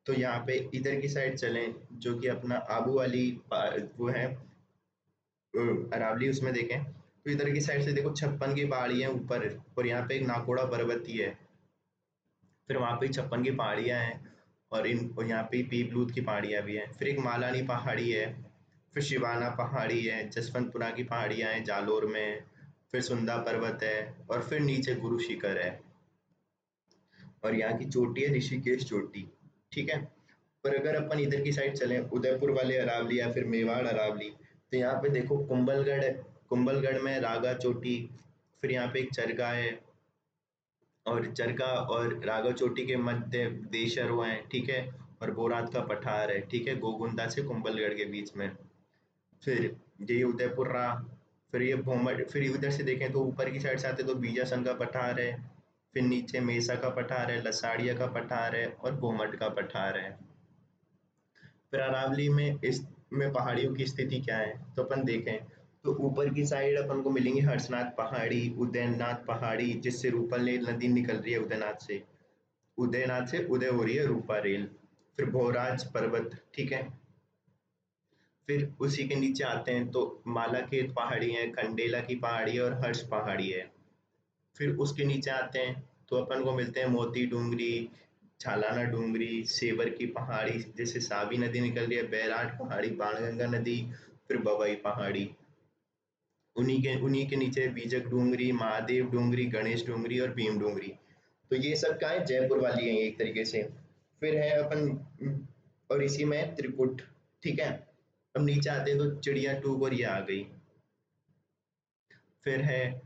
तो यहाँ पे इधर की साइड चलें, जो कि अपना आबू वाली वो है अरावली, उसमें देखें तो इधर की साइड से देखो 56 की पहाड़ी है ऊपर, और यहाँ पे एक नाकोड़ा पर्वत ही है। फिर वहाँ पे 56 की पहाड़ियाँ हैं, और यहाँ पे पीपलूत की पहाड़ियाँ भी हैं। फिर एक मालानी पहाड़ी है, फिर शिवाना पहाड़ी है, जसवंतपुरा की पहाड़ियाँ हैं जालोर में, फिर सुंदा पर्वत है, और फिर नीचे गुरु शिखर है। और यहाँ की चोटी है ऋषिकेश चोटी। ठीक है, पर अगर अपन इधर की साइड चलें उदयपुर वाले अरावली या फिर मेवाड़ अरावली, तो यहाँ पे देखो कुंभलगढ़ है। कुंभलगढ़ में रागा चोटी, फिर यहाँ पे एक चरगा है, और चरगा और रागा चोटी के मध्य देशर हुआ है। ठीक है, और बोरात का पठार है। ठीक है, गोगुंदा से कुंभलगढ़ के बीच में। फिर ये उदयपुर रहा। फिर ये भोमट, फिर उधर से देखें तो ऊपर की साइड से आते तो बीजासन का पठार है, फिर नीचे मेसा का पठार है, लसाड़िया का पठार है, और भोमट का पठार है। फिर अरावली में इस में पहाड़ियों की स्थिति क्या है, तो अपन देखें तो ऊपर की साइड अपन को मिलेंगी हर्षनाथ पहाड़ी, उदयनाथ पहाड़ी, जिससे रूपल नदी निकल रही है उदयनाथ से। उदयनाथ से उदय हो रही है रूपा रेल। फिर भोराज पर्वत। ठीक है, फिर उसी के नीचे आते हैं तो मालाखेत पहाड़ी है, खंडेला की पहाड़ी है, और हर्ष पहाड़ी है। फिर उसके नीचे आते हैं तो अपन को मिलते हैं मोती डूंगरी, छालाना डूंगरी, सेवर की पहाड़ी जैसे सावी नदी निकल रही है, बैराट पहाड़ी, बाणगंगा नदी, फिर बवई पहाड़ी। उन्हीं के नीचे बीजक डूंगरी, महादेव डूंगरी, गणेश डूंगरी और भीम डूंगरी। तो ये सब क्या है, जयपुर वाली है एक तरीके से। फिर है अपन और इसी में त्रिकुट। ठीक है, अब नीचे आते हैं तो चिड़िया टूब और ये आ गई। फिर है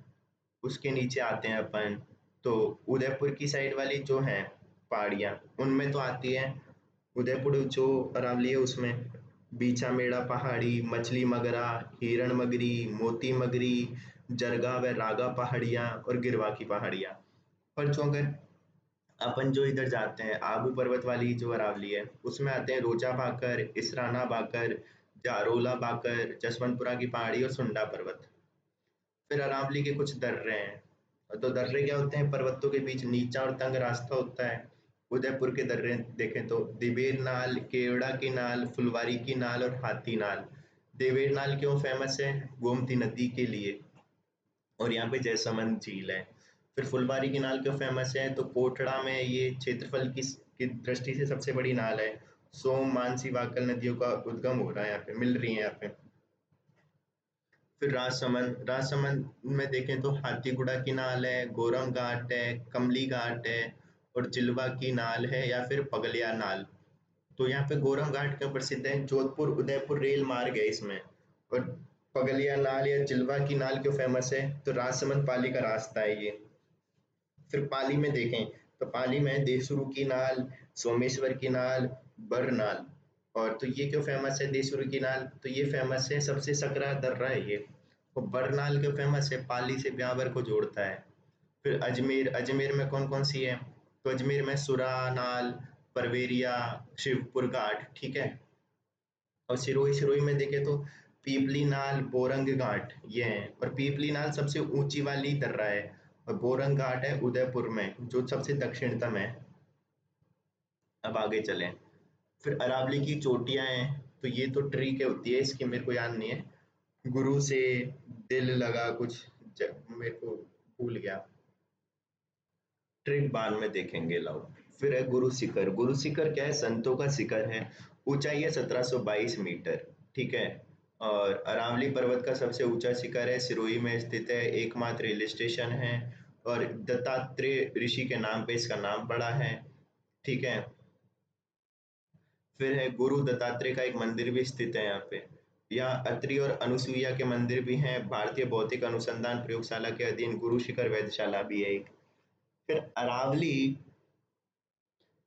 उसके नीचे आते हैं अपन, तो उदयपुर की साइड वाली जो है पहाड़ियाँ, उनमें तो आती है उदयपुर जो अरावली है उसमें बीछा मेड़ा पहाड़ी, मछली मगरा, हिरण मगरी, मोती मगरी, जरगा व रागा पहाड़ियाँ और गिरवा की पहाड़ियाँ। पर जो अगर अपन जो इधर जाते हैं आबू पर्वत वाली जो अरावली है उसमें आते हैं रोजा भाकर, इसराना भाकर, जारोला भाकर, जसवंतपुरा की पहाड़ी और सुंडा पर्वत। फिर अरावली के कुछ दर्रे हैं, तो दर्रे क्या होते हैं, पर्वतों के बीच नीचा और तंग रास्ता होता है। उदयपुर के दर्रे देखें तो दिवेर नाल, केवड़ा की नाल, फुलवारी की नाल और हाथी नाल। देवेर नाल क्यों फेमस है, गोमती नदी के लिए, और यहाँ पे जयसमंद झील है। फिर फुलवारी की नाल क्यों फेमस है, तो कोटड़ा में ये क्षेत्रफल की दृष्टि से सबसे बड़ी नाल है। सोम, मानसी, वाकल नदियों का उद्गम हो रहा है यहाँ पे, मिल रही है यहाँ पे। फिर राजसमंद, राजसमंद में देखें तो हाथीगुड़ा की नाल है, गोरम घाट है, कमली घाट है और चिलवा की नाल है या फिर पगलिया नाल। तो यहाँ पे गोरम घाट क्यों प्रसिद्ध है, जोधपुर उदयपुर रेल मार्ग है इसमें। और पगलिया नाल या चिलवा की नाल क्यों फेमस है, तो राजसमंद पाली का रास्ता है ये। फिर पाली में देखें तो पाली में देसुरु की नाल, सोमेश्वर की नाल, बरनाल। और तो ये क्यों फेमस है देसुरु की नाल, तो ये फेमस है सबसे सकरा दर्रा है ये। और बरनाल क्यों फेमस है, पाली से ब्यावर को जोड़ता है। फिर अजमेर, अजमेर में कौन कौन सी है, तो अजमेर में सुरा नाल, परवेरिया, शिवपुर घाट। ठीक है, और सिरोही, सिरोही में देखें तो पीपली नाल, बोरंग घाट ये है। और पीपली नाल सबसे ऊंची वाली दर्रा है और बोरंग घाट है उदयपुर में जो सबसे दक्षिणतम है। अब आगे चलें, फिर अरावली की चोटियां हैं, तो ये तो ट्री के होती है, इसकी मेरे को याद नहीं है। गुरु से दिल लगा कुछ, मेरे को भूल गया, ट्रिक बाद में देखेंगे लाओ। फिर है गुरु शिखर, गुरु शिखर क्या है, संतों का शिखर है। ऊंचाई है 1722 मीटर। ठीक है, और अरावली पर्वत का सबसे ऊंचा शिखर है, सिरोही में स्थित है, एकमात्र हिल स्टेशन है और दत्तात्रेय ऋषि के नाम पे इसका नाम पड़ा है। ठीक है, फिर है गुरु दत्तात्रेय का एक मंदिर भी स्थित है यहाँ पे। यहाँ अत्रि और अनुसुईया के मंदिर भी हैं। भारतीय भौतिक अनुसंधान प्रयोगशाला के अधीन गुरु शिखर वेधशाला भी है एक। फिर अरावली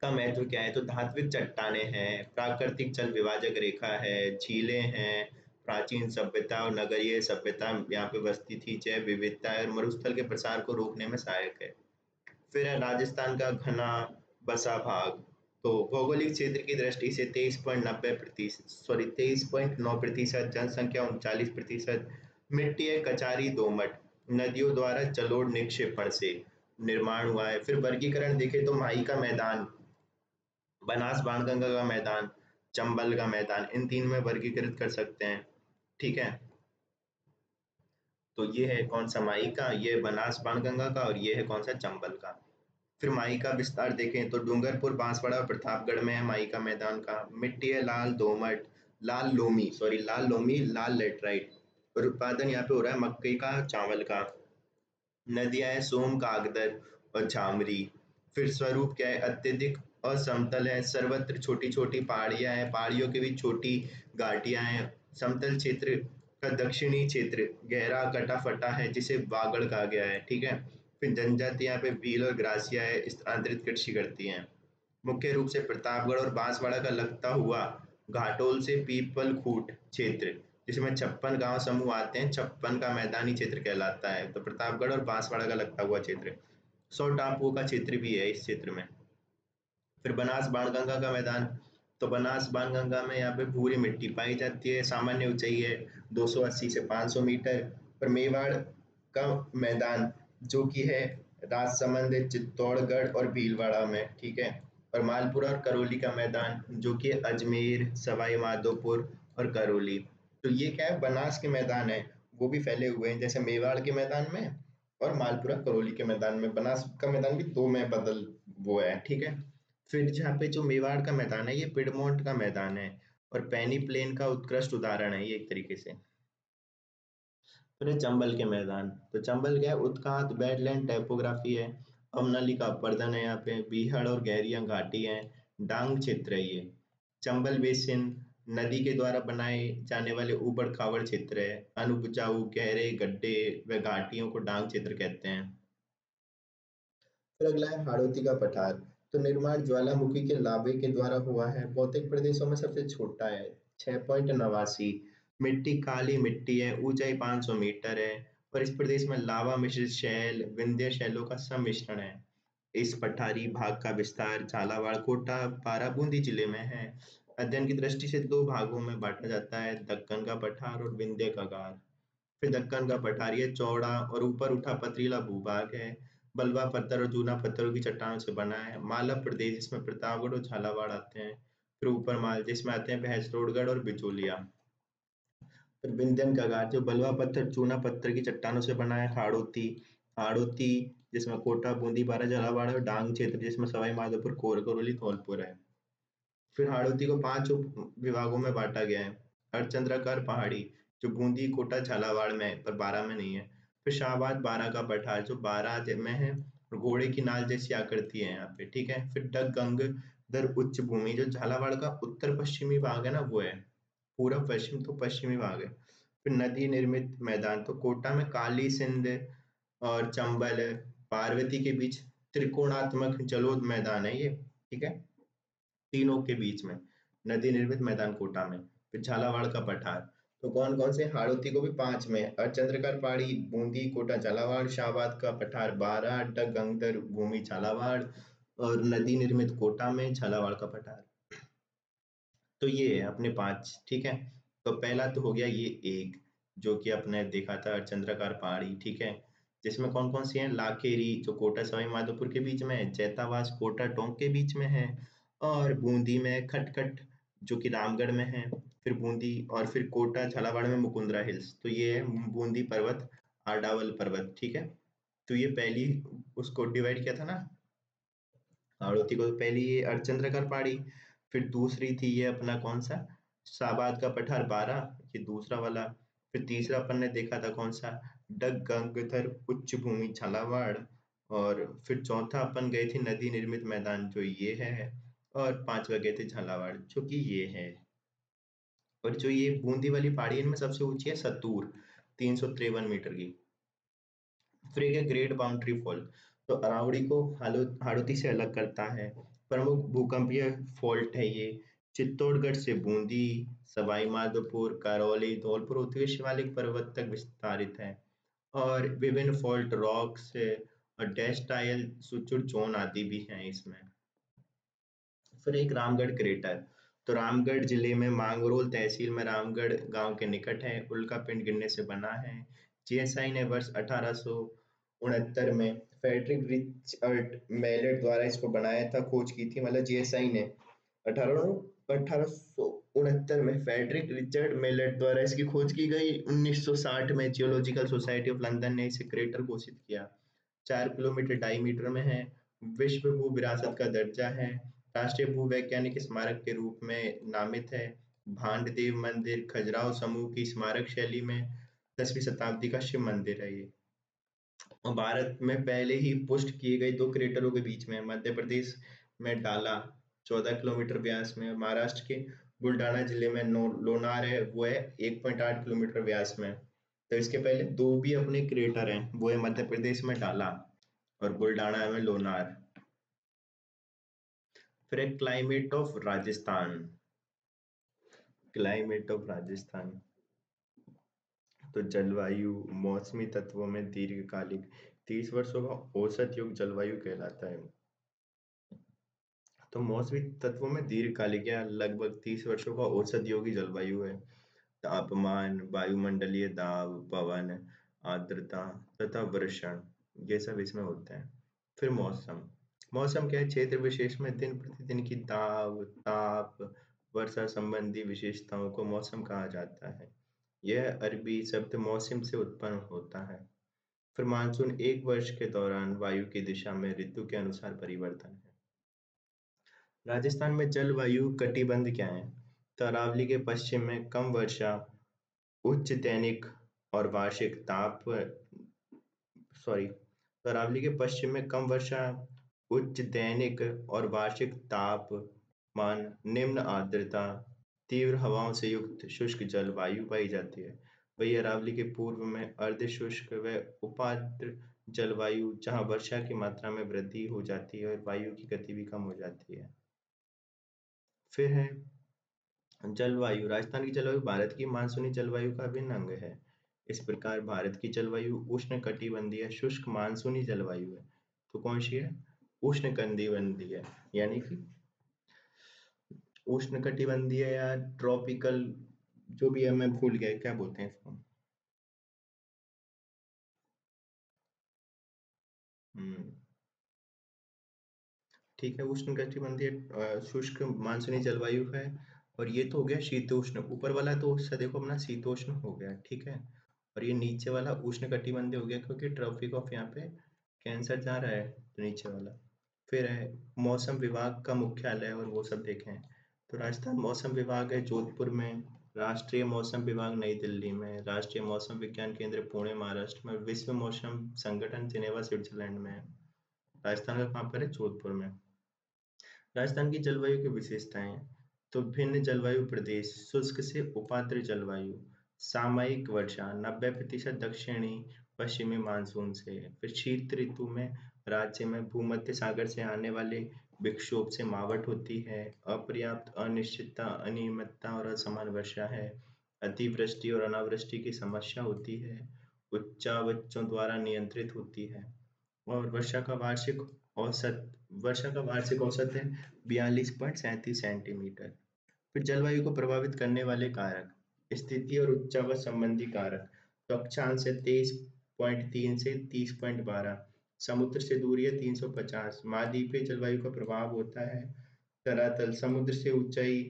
का महत्व क्या है, तो धात्विक चट्टाने हैं, प्राकृतिक जल विभाजक रेखा है, झीलें हैं, प्राचीन सभ्यता और नगरीय सभ्यता यहाँ पे बसती थी, जैव विविधता है और मरुस्थल के प्रसार को रोकने में सहायक है। फिर है राजस्थान का घना बसा भाग, तो भौगोलिक क्षेत्र की दृष्टि से 23.90% 23.9%, जनसंख्या 39%, मिट्टी है कचारी दोमट, नदियों द्वारा जलोढ़ निक्षेपण से निर्माण हुआ है। फिर वर्गीकरण देखें तो माई का मैदान, बनास बाणगंगा का मैदान, चंबल का मैदान, इन तीन में वर्गीकृत कर सकते हैं। ठीक है, तो ये है कौन सा, माई का, ये है बनास बाणगंगा का और ये है कौन सा, चंबल का। फिर माई का विस्तार देखें तो डूंगरपुर, बांसवाड़ा और प्रतापगढ़ में है माई का मैदान का। मिट्टी है लाल दोमट, लाल लोमी, लाल लेटराइट और उत्पादन यहाँ पे हो रहा है मक्के का, चावल का। नदियां है सोम, कागदर और झामरी। फिर स्वरूप क्या है, अत्यधिक असमतल है, सर्वत्र छोटी छोटी पहाड़ियां हैं, पहाड़ियों के बीच छोटी घाटियां हैं। समतल क्षेत्र का दक्षिणी क्षेत्र गहरा कटा फटा है जिसे बागड़ कहा गया है। ठीक है, फिर जनजाति यहाँ पे भील और ग्रासिया है, स्थानांतरित कृषि करती हैं। मुख्य रूप से प्रतापगढ़ और बांसवाड़ा का लगता हुआ घाटोल से पीपल खूट क्षेत्र, जिसमें 56 गांव समूह आते हैं, 56 का मैदानी क्षेत्र कहलाता है। तो प्रतापगढ़ और बांसवाड़ा का लगता हुआ क्षेत्र, 100 टापुओं का क्षेत्र भी है इस क्षेत्र में। फिर बनास बाणगंगा का मैदान, तो बनास बाणगंगा में यहाँ पे भूरी मिट्टी पाई जाती है, सामान्य ऊंचाई है 280 से 500 मीटर। पर मेवाड़ का मैदान जो कि है राजसमंद, चित्तौड़गढ़ और भीलवाड़ा में। ठीक है, और मालपुरा और करौली का मैदान जो कि अजमेर, सवाई माधोपुर और करौली। तो ये क्या है, बनास के मैदान है वो भी फैले हुए हैं, जैसे मेवाड़ के मैदान में और मालपुरा करौली के मैदान में। बनास का मैदान भी दो में बदल वो है। ठीक है, फिर जहाँ पे जो मेवाड़ का मैदान है ये पिडमोंट का मैदान है और पैनी प्लेन का उत्कृष्ट उदाहरण है ये एक तरीके से। फिर है चंबल के मैदान, तो चंबल क्या है, उत्कांत वेटलैंड टाइपोग्राफी है, अवनली का अपरदन है, यहाँ पे बीहड़ और गहरिया घाटी है, डांग क्षेत्र है ये। चंबल बेसिन नदी के द्वारा बनाए जाने वाले ऊबड़ खाबड़ क्षेत्र है। अनउपजाऊ गहरे गड्ढे व घाटियों को डांग क्षेत्र कहते हैं। फिर अगला है हाड़ौती का पठार। तो निर्माण ज्वालामुखी के लावे के द्वारा हुआ है। भौतिक प्रदेशों में सबसे छोटा है। 6.89। मिट्टी काली मिट्टी है। ऊंचाई 500 मीटर है। और इस प्रदेश में लावा मिश्रित शैल विंध्य शैलों का सम्मिश्रण है। इस पठारी भाग का विस्तार झालावाड़ कोटा बाराबूंदी जिले में है। अध्ययन की दृष्टि से दो भागों में बांटा जाता है, दक्कन का पठार और विंध्य का गार। फिर दक्कन का पठार ये चौड़ा और ऊपर उठा पथरीला भूभाग है। बलुआ पत्थर और चूना पत्थरों की चट्टानों से बना है। मालवा प्रदेश जिसमें प्रतापगढ़ और झालावाड़ आते हैं। फिर ऊपर माल जिसमें आते हैं भैंसरोडगढ़ और बिचौलिया। फिर विंध्यन का घाट जो बलुआ पत्थर चूना पत्थर की चट्टानों से बना है। हाड़ौती हाड़ौती जिसमें कोटा बूंदी बारा झालावाड़ और डांग क्षेत्र जिसमें सवाई माधोपुर कोरकरौली धौलपुर है। फिर हाड़ौती को 5 उप विभागों में बांटा गया है। अर्धचंद्राकार पहाड़ी जो बूंदी कोटा झालावाड़ में है पर बारां में नहीं है। फिर शाहबाद बारां का पठार जो बारां में है और घोड़े की नाल जैसी आकृति है यहाँ पे, ठीक है। फिर डगंगदर उच्च भूमि जो झालावाड़ का उत्तर पश्चिमी भाग है ना वो है। पूरब पश्चिम तो पश्चिमी भाग है। फिर नदी निर्मित मैदान तो कोटा में काली सिंध और चंबल पार्वती के बीच त्रिकोणात्मक जलोढ़ मैदान है ये, ठीक है। तीनों के बीच में नदी निर्मित मैदान कोटा में। फिर झालावाड़ का पठार तो कौन कौन से हाड़ौती को भी 5 में अर्धचंद्राकार पहाड़ी बूंदी कोटा झालावाड़ शाहबाद का पठार बारा डगंगदर भूमि झालावाड़ और नदी निर्मित कोटा में झालावाड़ का पठार। तो ये है अपने 5, ठीक है। तो पहला तो हो गया ये एक जो कि अपने देखा था अर्धचंद्राकार पहाड़ी, ठीक है। जिसमें कौन कौन सी है लाखेरी जो कोटा सवाई माधोपुर के बीच में है, जैतावास कोटा टोंक के बीच में है और बूंदी में खटखट जो कि रामगढ़ में है। फिर बूंदी और फिर कोटा झालावाड़ में मुकुंदरा हिल्स तो ये है बूंदी पर्वत आडावल पर्वत, ठीक है। तो ये पहली उसको डिवाइड किया था ना हाड़ौती को। तो पहली ये अर्धचंद्राकार पहाड़ी। फिर दूसरी थी ये अपना कौन सा शाहबाद का पठार बारा ये दूसरा वाला। फिर तीसरा अपन ने देखा था कौन सा डगंगधर उच्च भूमि झालावाड़। और फिर चौथा अपन गए थे नदी निर्मित मैदान जो ये है। और पांचवा गए थे झालावाड़ जो कि ये है। और जो ये बूंदी वाली पहाड़ी है इनमें सबसे ऊंची है सतूर 353 मीटर की। फिर एक है ग्रेट बाउंड्री फॉल तो अरावली को हाड़ौती से अलग करता है। प्रमुख भूकंपीय फॉल्ट है ये। चित्तौड़गढ़ से बूंदी सवाई माधोपुर करौली धौलपुर होते हुए शिवालिक पर्वत तक विस्तारित है। और विभिन्न फॉल्ट रॉक्स और डेस्टाइल सुचुर जोन आदि भी हैं इसमें। फिर एक रामगढ़ क्रेटर तो रामगढ़ जिले में मांगरोल तहसील में रामगढ़ गांव के निकट है। उल्का पिंड गिरने से बना है। जीएसआई ने वर्ष 1869 में फेडरिक रिचर्ड मेलेट द्वारा इसको बनाया था, खोज की थी। मतलब जीएसआई ने 1869 में फेडरिक रिचर्ड मेलेट द्वारा इसकी खोज की गई। 1960 में जियोलॉजिकल सोसाइटी ऑफ लंदन ने इसे क्रेटर घोषित किया। 4 किलोमीटर डाईमीटर में है। विश्व भू विरासत का दर्जा है। राष्ट्रीय भूवैज्ञानिक स्मारक के रूप में नामित है। भांडदेव मंदिर खजुराहो समूह की स्मारक शैली में 10वीं शताब्दी का शिव मंदिर है ये। और भारत में पहले ही पुष्ट किए गए 2 क्रेटरों के बीच में मध्य प्रदेश में डाला 14 किलोमीटर व्यास में। महाराष्ट्र के बुल्डाना जिले में लोनार है वो है 1.8 किलोमीटर व्यास में। तो इसके पहले 2 भी अपने क्रेटर हैं वो है मध्य प्रदेश में डाला और बुल्डाना में लोनार। फिर एक climate of Rajasthan. Climate of Rajasthan तो जलवायु मौसमी तत्वों में दीर्घकालिक 30 वर्षों का औसत योग जलवायु कहलाता है। तो मौसमी तत्वों में दीर्घकालिक या लगभग 30 वर्षों का औसत योगी जलवायु है। तापमान वायुमंडलीय दाब पवन आर्द्रता तथा वर्षण ये सब इसमें होते हैं। फिर मौसम मौसम क्या है क्षेत्र विशेष में दिन प्रतिदिन की दाब ताप वर्षा संबंधी विशेषताओं को मौसम कहा जाता है। यह अरबी शब्द मौसम से उत्पन्न होता है। फिर मानसून एक वर्ष के दौरान वायु की दिशा में ऋतु के अनुसार परिवर्तन है। राजस्थान में जलवायु कटिबंध क्या है। तो अरावली के पश्चिम में कम वर्षा उच्च दैनिक और वार्षिक ताप सॉरी तो अरावली के पश्चिम में कम वर्षा उच्च दैनिक और वार्षिक ताप मान, निम्न आर्द्रता, तीव्र हवाओं से युक्त शुष्क जलवायु पाई जाती है। वही अरावली के पूर्व में अर्ध शुष्क व उपाद्र जलवायु, जहाँ वर्षा की मात्रा में वृद्धि हो जाती है और वायु की गति भी कम हो जाती है। फिर है जलवायु। राजस्थान की जलवायु भारत की मानसूनी जलवायु का अभिन्न अंग है। इस प्रकार भारत की जलवायु उष्णकटिबंधीय शुष्क मानसूनी जलवायु है। तो कौन सी है? उष्णकटिबंधीय, यानी कि उष्णकटिबंधीय या ट्रॉपिकल, जो भी है, मैं भूल गया क्या बोलते हैं इसको। हम्म, ठीक है, उष्णकटिबंधीय शुष्क मानसूनी जलवायु है। और ये तो हो गया शीतोष्ण, ऊपर वाला तो उससे देखो अपना शीतोष्ण हो गया, ठीक है। और ये नीचे वाला उष्णकटिबंधीय हो गया, क्योंकि ट्रॉपिक ऑफ यहाँ पे कैंसर जा रहा है, तो नीचे वाला। फिर है मौसम विभाग का मुख्यालय, और वो सब देखें तो राजस्थान मौसम विभाग है जोधपुर में, राष्ट्रीय मौसम विभाग नई दिल्ली में, राष्ट्रीय मौसम विज्ञान केंद्र पुणे महाराष्ट्र में, विश्व मौसम संगठन जिनेवा स्विट्जरलैंड में है। राजस्थान का कहाँ पर है? जोधपुर में। राजस्थान की जलवायु की विशेषताएं, तो भिन्न जलवायु प्रदेश, शुष्क से उपाद्र जलवायु, सामयिक वर्षा 90% दक्षिणी पश्चिमी मानसून से। फिर शीत ऋतु में राज्य में भूमध्य सागर से आने वाले विक्षोभ से मावट होती है, अपर्याप्त, अनिश्चितता, अनियमितता और असमान वर्षा है, अतिवृष्टि और अनावृष्टि की समस्या होती है, उच्चावचों द्वारा नियंत्रित होती है। और औसत वर्षा का वार्षिक औसत है 42.37 सेंटीमीटर। फिर जलवायु को प्रभावित करने वाले कारक, स्थिति और उच्चावच संबंधी कारक, तो अक्षांश है 23.3 से 30.12, समुद्र से दूरी है 350, महाद्वीपीय जलवायु का प्रभाव होता है। धरातल, समुद्र से ऊंचाई,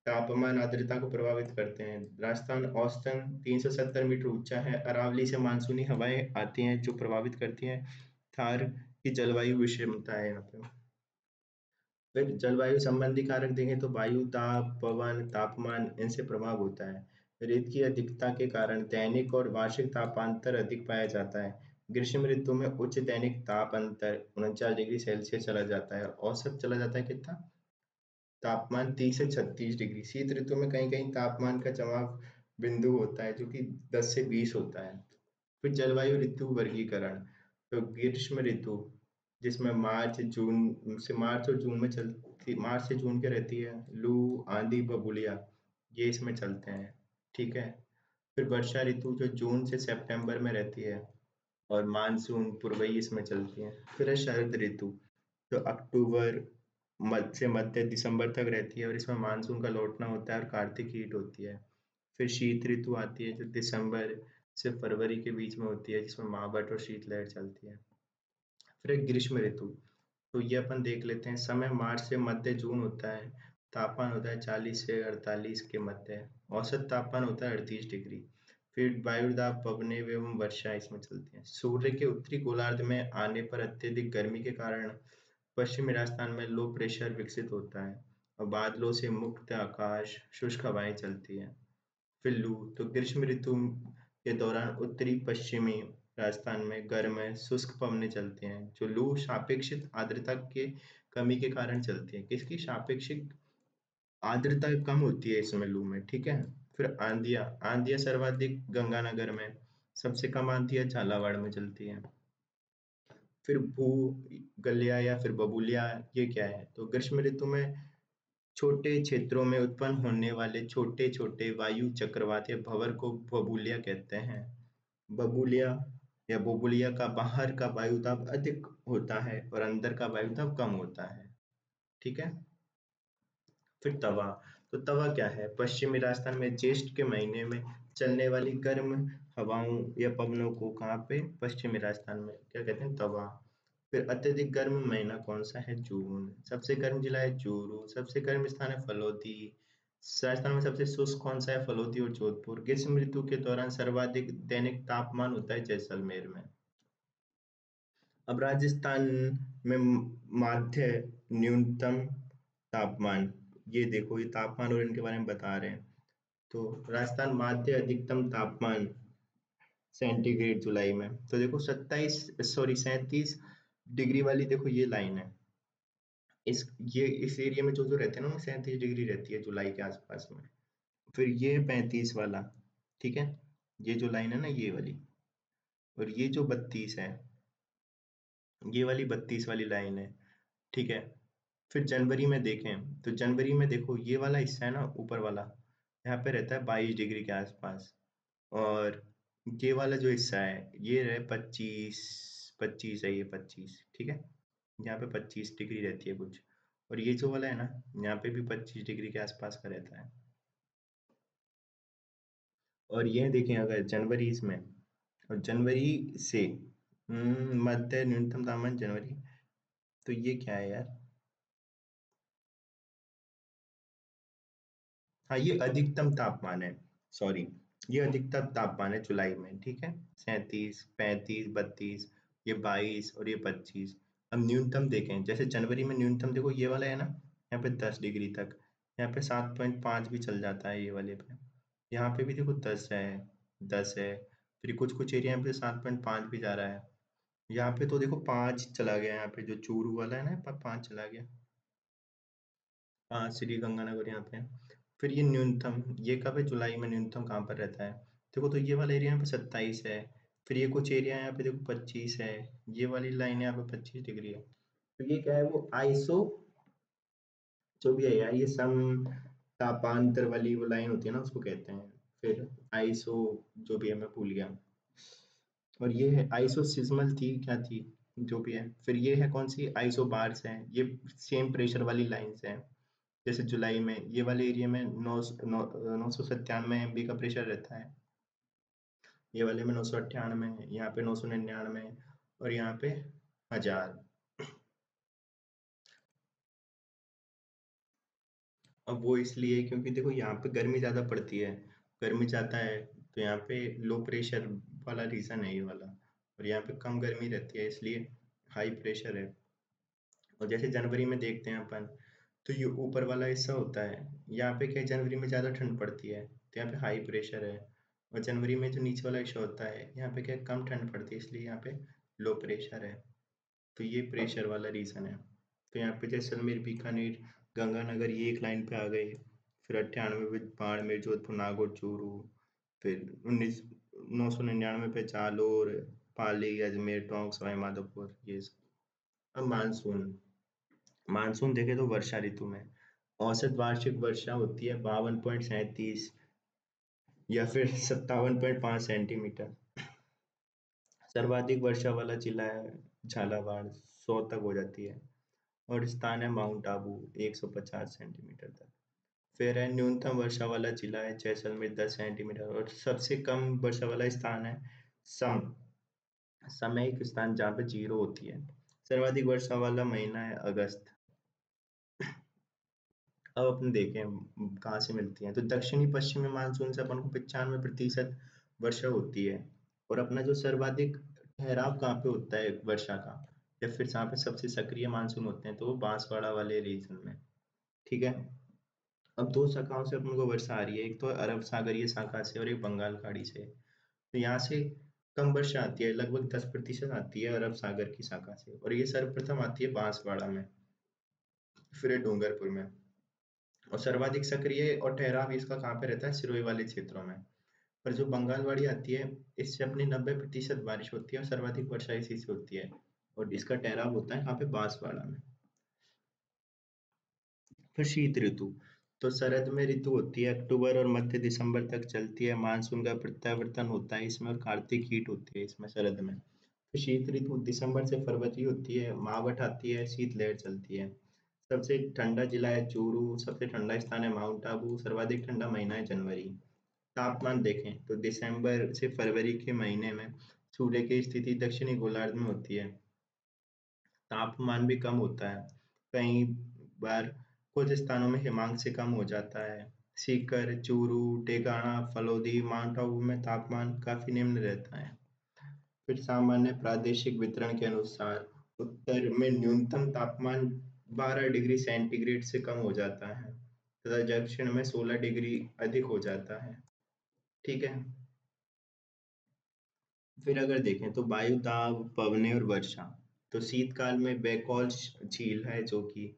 तापमान, आर्द्रता को प्रभावित करते हैं। राजस्थान औसतन 370 मीटर ऊंचा है। अरावली से मानसूनी हवाएं आती हैं जो प्रभावित करती हैं थार की जलवायु विषमता है यहाँ पे। फिर जलवायु संबंधी कारक देखें तो वायु दाब, पवन, तापमान, इनसे प्रभाव होता है। रेत की अधिकता के कारण दैनिक और वार्षिक तापांतर अधिक पाया जाता है। ग्रीष्म ऋतु में उच्च दैनिक ताप अंतर 49 डिग्री सेल्सियस चला जाता है, औसत चला जाता है कितना? तापमान 30 से 36 डिग्री। शीत ऋतु में कहीं कहीं तापमान का जमाव बिंदु होता है, जो कि 10 से 20 होता है। फिर जलवायु ऋतु वर्गीकरण, तो ग्रीष्म ऋतु, जिसमें मार्च और जून में चलती, मार्च से जून के रहती है, लू, आंधी, बबूलिया, ये इसमें चलते हैं, ठीक है। फिर वर्षा ऋतु जो जून से सितंबर में रहती है, और मानसून पूर्वई इसमें चलती है। फिर है शरद ऋतु, तो अक्टूबर मध्य से मध्य दिसंबर तक रहती है, और इसमें मानसून का लौटना होता है और कार्तिक हीट होती है। फिर शीत ऋतु आती है जो दिसंबर से फरवरी के बीच में होती है, जिसमें महाबट और शीतलहर चलती है। फिर एक ग्रीष्म ऋतु, तो ये अपन देख लेते हैं। समय मार्च से मध्य जून होता है, तापमान होता है 40 से 48 के मध्य, औसत तापमान होता है 38 डिग्री। फिर वायुदाब, पवने एवं वर्षा इसमें चलती है। सूर्य के उत्तरी गोलार्ध में आने पर अत्यधिक गर्मी के कारण पश्चिमी राजस्थान में लो प्रेशर विकसित होता है, और बादलों से मुक्त आकाश, शुष्क हवाएं चलती हैं। फिर लू, तो ग्रीष्म ऋतु के दौरान उत्तरी पश्चिमी राजस्थान में गर्म शुष्क पवनें चलती हैं। जो लू सापेक्षिक आर्द्रता के कमी के कारण चलती है। किसकी सापेक्षिक आर्द्रता कम होती है इसमें, लू में, ठीक है। फिर आंधियाँ, आंधियाँ सर्वाधिक गंगानगर में, सबसे कम आंधियाँ झालावाड़ में चलती हैं। फिर भू गलिया या फिर बबूलिया, ये क्या है? तो ग्रीष्म ऋतु में छोटे क्षेत्रों में उत्पन्न होने वाले छोटे छोटे वायु चक्रवात या भंवर को बबूलिया कहते हैं। बबूलिया या बुलबुलिया का बाहर का वायुदाब अधिक होता है और अंदर का वायुदाब कम होता है, ठीक है। फिर तवा, तो तवा क्या है? पश्चिमी राजस्थान में ज्येष्ठ के महीने में चलने वाली गर्म हवाओं या पवनों को, कहाँ पे? पश्चिमी राजस्थान में क्या कहते हैं? तवा। फिर अत्यधिक गर्म महीना कौन सा है? जून। सबसे गर्म जिला है चूरू, सबसे गर्म स्थान है फलोदी। राजस्थान में सबसे शुष्क कौन सा है? फलोदी और जोधपुर। ग्रीष्म ऋतु के दौरान सर्वाधिक दैनिक तापमान होता है जैसलमेर में। अब राजस्थान में माध्य न्यूनतम तापमान, ये देखो, ये तापमान और इनके बारे में बता रहे हैं। तो राजस्थान माध्य अधिकतम तापमान सेंटीग्रेड जुलाई में, तो देखो 37 डिग्री वाली, देखो ये लाइन है, इस एरिया में जो रहते हैं ना उनमें 37 डिग्री रहती है जुलाई के आसपास में। फिर ये 35 वाला, ठीक है, ये जो लाइन है ना ये वाली, और ये जो 32 है, ये वाली 32 वाली लाइन है, ठीक है। फिर जनवरी में देखें तो जनवरी में देखो ये वाला हिस्सा है ना ऊपर वाला, यहाँ पे रहता है 22 डिग्री के आसपास। और ये वाला जो हिस्सा है ये रहे 25, 25 है, ये 25, ठीक है। यहाँ पे 25 डिग्री रहती है कुछ, और ये जो वाला है ना यहाँ पे भी 25 डिग्री के आसपास का रहता है। और ये देखें अगर जनवरी इसमें, और जनवरी से मध्य न्यूनतम तापमान जनवरी, तो ये क्या है यार, हाँ ये अधिकतम तापमान है, सॉरी, ये अधिकतम तापमान है जुलाई में, ठीक है। 37, 35, 32, ये 22 और ये 25। अब न्यूनतम देखें, जैसे जनवरी में न्यूनतम देखो ये वाला है ना, यहाँ पे 10 डिग्री तक, यहाँ पे 7.5 भी चल जाता है ये वाले पे, यहाँ पे भी देखो 10 है, 10 है, फिर कुछ कुछ एरिया पे 7.5 भी जा रहा है। यहाँ पे तो देखो 5 चला गया, यहाँ पे जो चूरू वाला है ना 5 चला गया। हाँ श्री गंगानगर यहाँ पे। फिर ये न्यूनतम, ये कब है जुलाई में न्यूनतम कहाँ पर रहता है, देखो तो ये वाला एरिया यहाँ पे 27 है, फिर ये कुछ एरिया यहाँ पे देखो 25 है, ये वाली लाइन यहाँ पे 25 डिग्री है। तो ये क्या है, वो आइसो जो भी है यार, ये सम तापांतर वाली वो लाइन होती है ना उसको कहते हैं। फिर आइसो जो भी है मैं भूल गया। और ये है आइसोसिस्मल थी क्या थी, जो भी है। फिर ये है कौन सी, आइसोबार्स है, ये सेम प्रेशर वाली लाइंस हैं। जैसे जुलाई में ये वाले एरिया में 997 MB का प्रेशर रहता है, ये वाले में 998, यहाँ पे 999, और यहाँ पे 1000। अब वो इसलिए क्योंकि देखो यहाँ पे गर्मी ज़्यादा पड़ती है, गर्मी ज़्यादा है, तो यहाँ पे लो प्रेशर वाला रीज़न है ये वाला, और यहाँ पे कम गर्मी रहती है इसलिए हाई प्रेशर है। और जैसे जनवरी में देखते हैं अपन, तो ये ऊपर वाला हिस्सा होता है, यहाँ पे क्या है, जनवरी में ज़्यादा ठंड पड़ती है तो यहाँ पे हाई प्रेशर है। और जनवरी में जो नीचे वाला हिस्सा होता है यहाँ पे क्या है, कम ठंड पड़ती है इसलिए यहाँ पे लो प्रेशर है। तो ये प्रेशर वाला रीज़न है। तो यहाँ पे जैसलमेर, बीकानेर, गंगानगर ये एक लाइन पे आ गए। फिर 98 में बाड़मेर, जोधपुर, नागौर, चूरू। फिर 999 पे जालोर, पाली, अजमेर, टोंक, सवाई माधोपुर, ये सब। अब मानसून, मानसून देखें तो वर्षा ऋतु में औसत वार्षिक वर्षा होती है 52.37 या फिर 57.5 सेंटीमीटर। सर्वाधिक वर्षा वाला जिला है झालावाड़, 100 तक हो जाती है। और स्थान है माउंट आबू, 150 सेंटीमीटर तक। फिर है न्यूनतम वर्षा वाला जिला है जैसलमेर, 10 सेंटीमीटर। और सबसे कम वर्षा वाला स्थान है सम, समय एक स्थान जहाँ पे 0 होती है। सर्वाधिक वर्षा वाला महीना है अगस्त। अब अपन देखें कहाँ से मिलती है, तो दक्षिणी पश्चिमी मानसून से अपन को 95% वर्षा होती है। और अपना जो सर्वाधिक ठहराव कहाँ पे होता है वर्षा का, या फिर जहाँ पे सबसे सक्रिय मानसून होते हैं, तो वो बांसवाड़ा वाले रीजन में, ठीक है। अब दो शाखाओं से अपन को वर्षा आ रही है, एक तो अरब सागरीय शाखा से और एक बंगाल खाड़ी से। तो यहाँ से कम वर्षा आती है, लगभग 10% आती है अरब सागर की शाखा से, और ये सर्वप्रथम आती है बांसवाड़ा में, फिर है डूंगरपुर में। और सर्वाधिक सक्रिय और ठहराव इसका कहाँ पे रहता है, सिरोही वाले क्षेत्रों में। पर जो बंगालवाड़ी आती है, इससे अपनी 90% बारिश होती है और सर्वाधिक वर्षा इसी से होती है। और इसका ठहराव होता है कहाँ पे, बांसवाड़ा में। फिर शीत ऋतु, तो शरद में ऋतु होती है, अक्टूबर और मध्य दिसंबर तक चलती है। मानसून का प्रत्यावर्तन होता है इसमें, और कार्तिक हीट होती है इसमें शरद में। फिर शीत ऋतु दिसंबर से फरवरी होती है, मावठ आती है, शीतलहर चलती है। सबसे ठंडा जिला है चूरू, सबसे ठंडा स्थान है माउंट आबू, सर्वाधिक ठंडा महीना है जनवरी। तापमान देखें तो दिसंबर से फरवरी के महीने में सूर्य की स्थिति दक्षिणी गोलार्ध में होती है, तापमान भी कम होता है। कई बार कुछ स्थानों में हिमांक से कम हो जाता है। सीकर, चूरू, डेगाना, फलोदी, माउंट आबू में तापमान काफी निम्न रहता है। फिर सामान्य प्रादेशिक वितरण के अनुसार उत्तर में न्यूनतम तापमान 12 डिग्री सेंटीग्रेड से कम हो जाता है, तथा दक्षिण में 16 डिग्री अधिक हो जाता है, ठीक है। फिर अगर देखें तो वायु दाब, पवनें और वर्षा, तो शीतकाल में बैकॉल झील है जो कि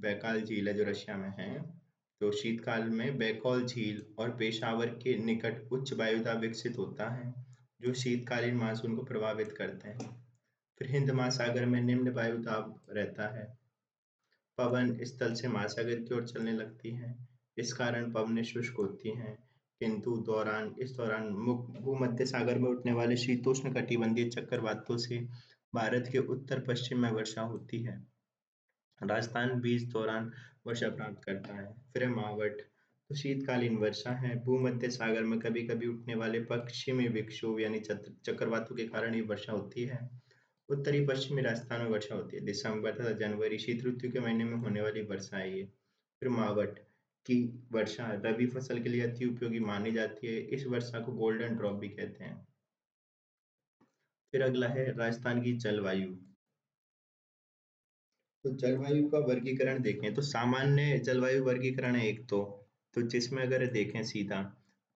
बैकाल झील है जो रशिया में है, तो शीतकाल में बैकॉल झील और पेशावर के निकट उच्च वायुदाब विकसित होता है जो शीतकालीन मानसून को प्रभावित करते हैं। फिर हिंद महासागर में निम्न वायुदाब रहता है। पवन स्थल से महासागर की ओर चलने लगती है। इस कारण पवनें शुष्क होती हैं, किंतु इस दौरान भूमध्य सागर में उठने वाले शीतोष्ण कटिबंधीय चक्रवातों से भारत के उत्तर पश्चिम में वर्षा होती है। राजस्थान भी इस दौरान वर्षा प्राप्त करता है। फिर है मावठ, तो शीतकालीन वर्षा है। भूमध्य सागर में कभी कभी उठने वाले पश्चिमी विक्षोभ यानी चक्रवातों के कारण ये वर्षा होती है। उत्तरी पश्चिमी राजस्थान में वर्षा होती है। दिसंबर तथा जनवरी शीत ऋतु के महीने में होने वाली वर्षा है ये। फिर मावठ की वर्षा रबी फसल के लिए अति उपयोगी मानी जाती है। इस वर्षा को गोल्डन ड्रॉप भी कहते हैं। फिर अगला है राजस्थान की जलवायु। तो जलवायु का वर्गीकरण देखें तो सामान्य जलवायु वर्गीकरण है एक तो जिसमें अगर देखें सीधा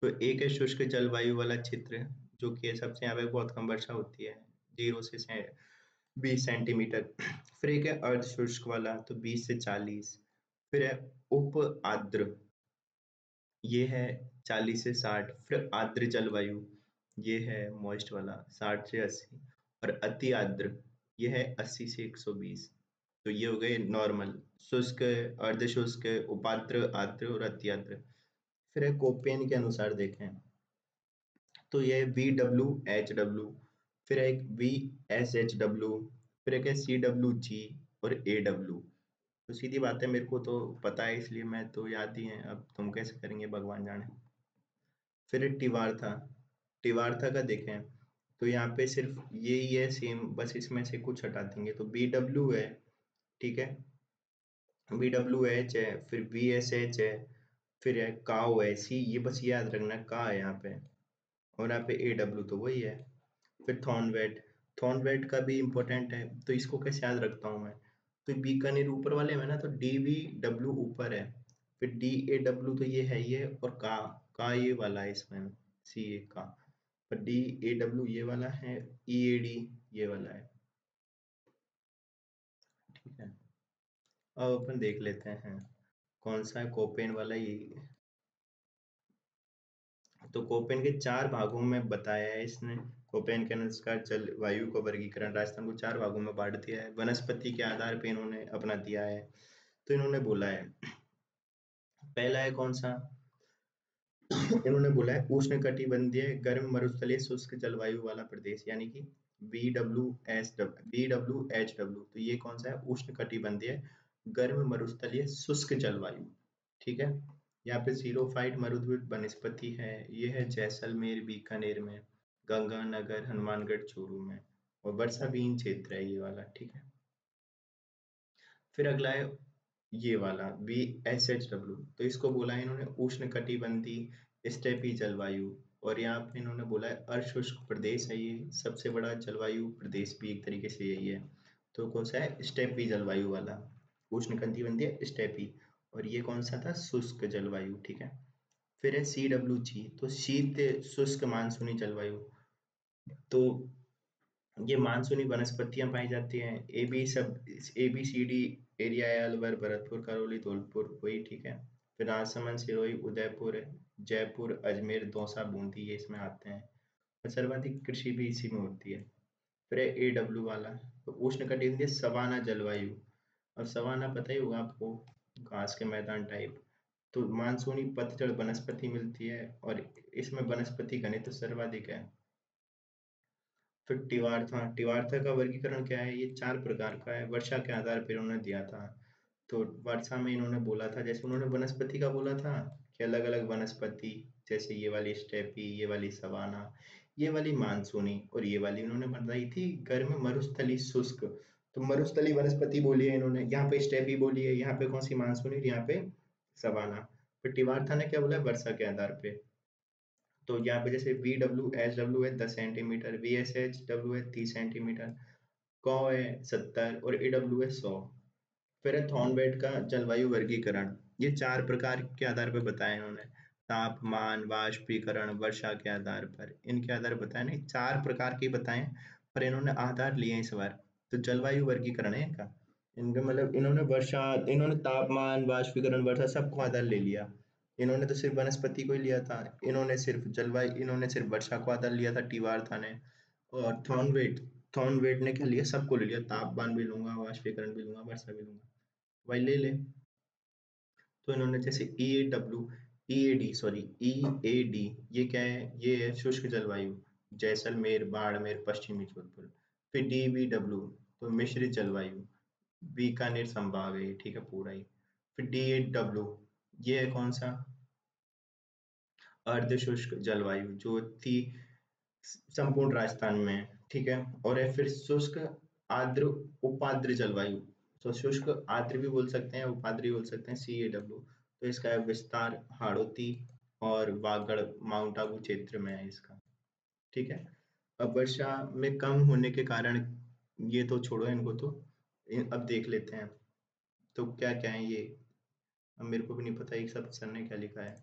तो एक है शुष्क जलवायु वाला क्षेत्र, जो कि सबसे यहाँ पे बहुत कम वर्षा होती है, 0 से 20 सेंटीमीटर। फिर एक है अर्ध शुष्क वाला, तो 20 से 40। फिर है उप आर्द्र, ये है 40 से 60। फिर आर्द्र जलवायु, ये है मॉइस्ट वाला, 60 से 80। और अति आर्द्र, ये है 80 से 120। तो ये हो गए नॉर्मल, शुष्क, अर्ध शुष्क, उपाद्र, आर्द्र और अति आर्द्र। फिर है कोपेन के अनुसार देखें तो ये VWHW, फिर एक VSHW, फिर एक है CWG और AW। तो सीधी बात है, मेरे को तो पता है इसलिए मैं तो याद ही है, अब तुम कैसे करेंगे भगवान जाने। फिर टिवार्था, टिवार्था का देखें तो यहाँ पे सिर्फ यही है सेम, बस इसमें से कुछ हटा देंगे। तो BW है, ठीक है, BWH है, फिर VSH है, फिर है काओ है, सी, ये बस याद रखना का है यहाँ पे, और यहाँ पे AW तो वही है। फिर थॉर्नवेट, थॉर्नवेट का भी इम्पोर्टेंट है, तो इसको कैसे याद रखता हूँ मैं, तो बीकानेर ऊपर वाले में ना, तो DVW ऊपर है, फिर DAW तो ये है ये, और का ये वाला है इसमें, CA का, पर DAW ये वाला है, EAD ये वाला है, ठीक है। अब अपन देख लेते हैं कौन सा है कोपेन वाला, ये तो कोपेन के 4 भागों में बताया है इसने। कोपेन के अनुसार जलवायु का वर्गीकरण राजस्थान को 4 भागों में बांट दिया है, वनस्पति के आधार पे इन्होंने अपना दिया है। तो इन्होंने बोला है, पहला है कौन सा, इन्होंने बोला है उष्ण कटिबंधीय गर्म मरुस्थलीय शुष्क जलवायु वाला प्रदेश, यानी कि BWHW। तो ये कौन सा है, उष्ण कटिबंधीय गर्म मरुस्थलीय शुष्क जलवायु, ठीक है। यहाँ पे जीरोफाइट मरुद्वीप वनस्पति है, ये है जैसलमेर, बीकानेर में, गंगानगर, हनुमानगढ़, चूरू में, और वर्षाविहीन क्षेत्र है ये वाला, ठीक है। फिर अगला है ये वाला VSHW, तो इसको बोला है इन्होंने उष्ण कटिबंधीय स्टेपी जलवायु, और यहाँ पे इन्होंने बोला है अर्धशुष्क प्रदेश है, ये सबसे बड़ा जलवायु प्रदेश भी एक तरीके से यही है। तो कौन सा है, स्टेपी जलवायु वाला, उष्ण कटिबंधीय स्टेपी। और ये कौन सा था, शुष्क जलवायु, ठीक है। फिर है CWG, तो शीत शुष्क मानसूनी जलवायु। तो ये मानसूनी वनस्पतियां पाई जाती हैं, ABCD एरिया है, अलवर, भरतपुर, करौली, धौलपुर, वही, ठीक है। फिर राजसमंद, सिरोही, उदयपुर, जयपुर, अजमेर, दौसा, बूंदी, ये इसमें आते हैं। और सर्वाधिक कृषि भी इसी में होती है। फिर है AW वाला, तो उष्णकटिबंधीय सवाना जलवायु। और सवाना पता ही होगा आपको, घास के मैदान टाइप। तो मानसूनी पतझड़ वनस्पति मिलती है, और इसमें वनस्पति घनत्व सर्वाधिक है। फिर टिवार्था, टिवार्था का वर्गीकरण क्या है, ये 4 प्रकार का है, वर्षा के आधार पर उन्होंने दिया था। तो वर्षा में इन्होंने बोला था, जैसे उन्होंने वनस्पति का बोला था कि अलग अलग वनस्पति, जैसे ये वाली स्टेपी, ये वाली सवाना, ये वाली मानसूनी, और ये वाली उन्होंने बताई थी गर्म मरुस्थली शुष्क। तो मरुस्थली वनस्पति बोली है इन्होंने, यहाँ पे स्टेपी बोली है, यहाँ पे कौन सी मानसूनी, यहाँ पे सवाना। फिर टिवार्था ने क्या बोला, वर्षा के आधार पे। तो यहाँ पे जैसे VWHW है 10 सेंटीमीटर, VSHW है 30 सेंटीमीटर, कौ है 70, और AW है 100। फिर है थॉर्नवेट का जलवायु वर्गीकरण, ये 4 प्रकार के आधार पर बताया इन्होंने, तापमान, वाष्पीकरण, वर्षा के आधार पर, इनके आधार पर बताया, नहीं 4 प्रकार के बताए, पर इन्होंने आधार लिए इस बार। तो जलवायु वर्गीकरण है इनका, इनका मतलब इन्होंने तापमान, वाष्पीकरण, वर्षा सबको आधार ले लिया। इन्होंने तो सिर्फ वनस्पति को ही लिया था, इन्होंने सिर्फ वर्षा को आधार लिया था, टीवार्था ने। और थॉर्नवेट ने क्या लिया, सबको ले लिया, तापमान भी लूंगा, वाष्पीकरण भी लूंगा, वर्षा भी लूंगा, भाई ले ले। तो इन्होंने जैसे ई ए डी, ये क्या है, ये है शुष्क जलवायु, जैसलमेर, बाड़मेर, पश्चिमी जोधपुर। फिर डी बी डब्ल्यू, तो मिश्रित जलवायु, बीकानेर संभाग है ये, ठीक है पूरा ही। फिर डी एच डब्ल्यू, ये है कौन सा, अर्ध शुष्क जलवायु, जो थी संपूर्ण राजस्थान में, ठीक है। और है फिर शुष्क आर्द्र उपाद्र जलवायु, तो शुष्क आर्द्र भी बोल सकते हैं, उपाद्र भी बोल सकते हैं, सी ए डब्ल्यू। तो इसका है विस्तार हाड़ौती और वागड़ माउंट आबू क्षेत्र में है इसका, ठीक है। अब वर्षा में कम होने के कारण, ये तो छोड़ो इनको, तो अब देख लेते हैं तो क्या क्या है ये। अब मेरे को भी नहीं पता ये सब सर ने क्या लिखा है।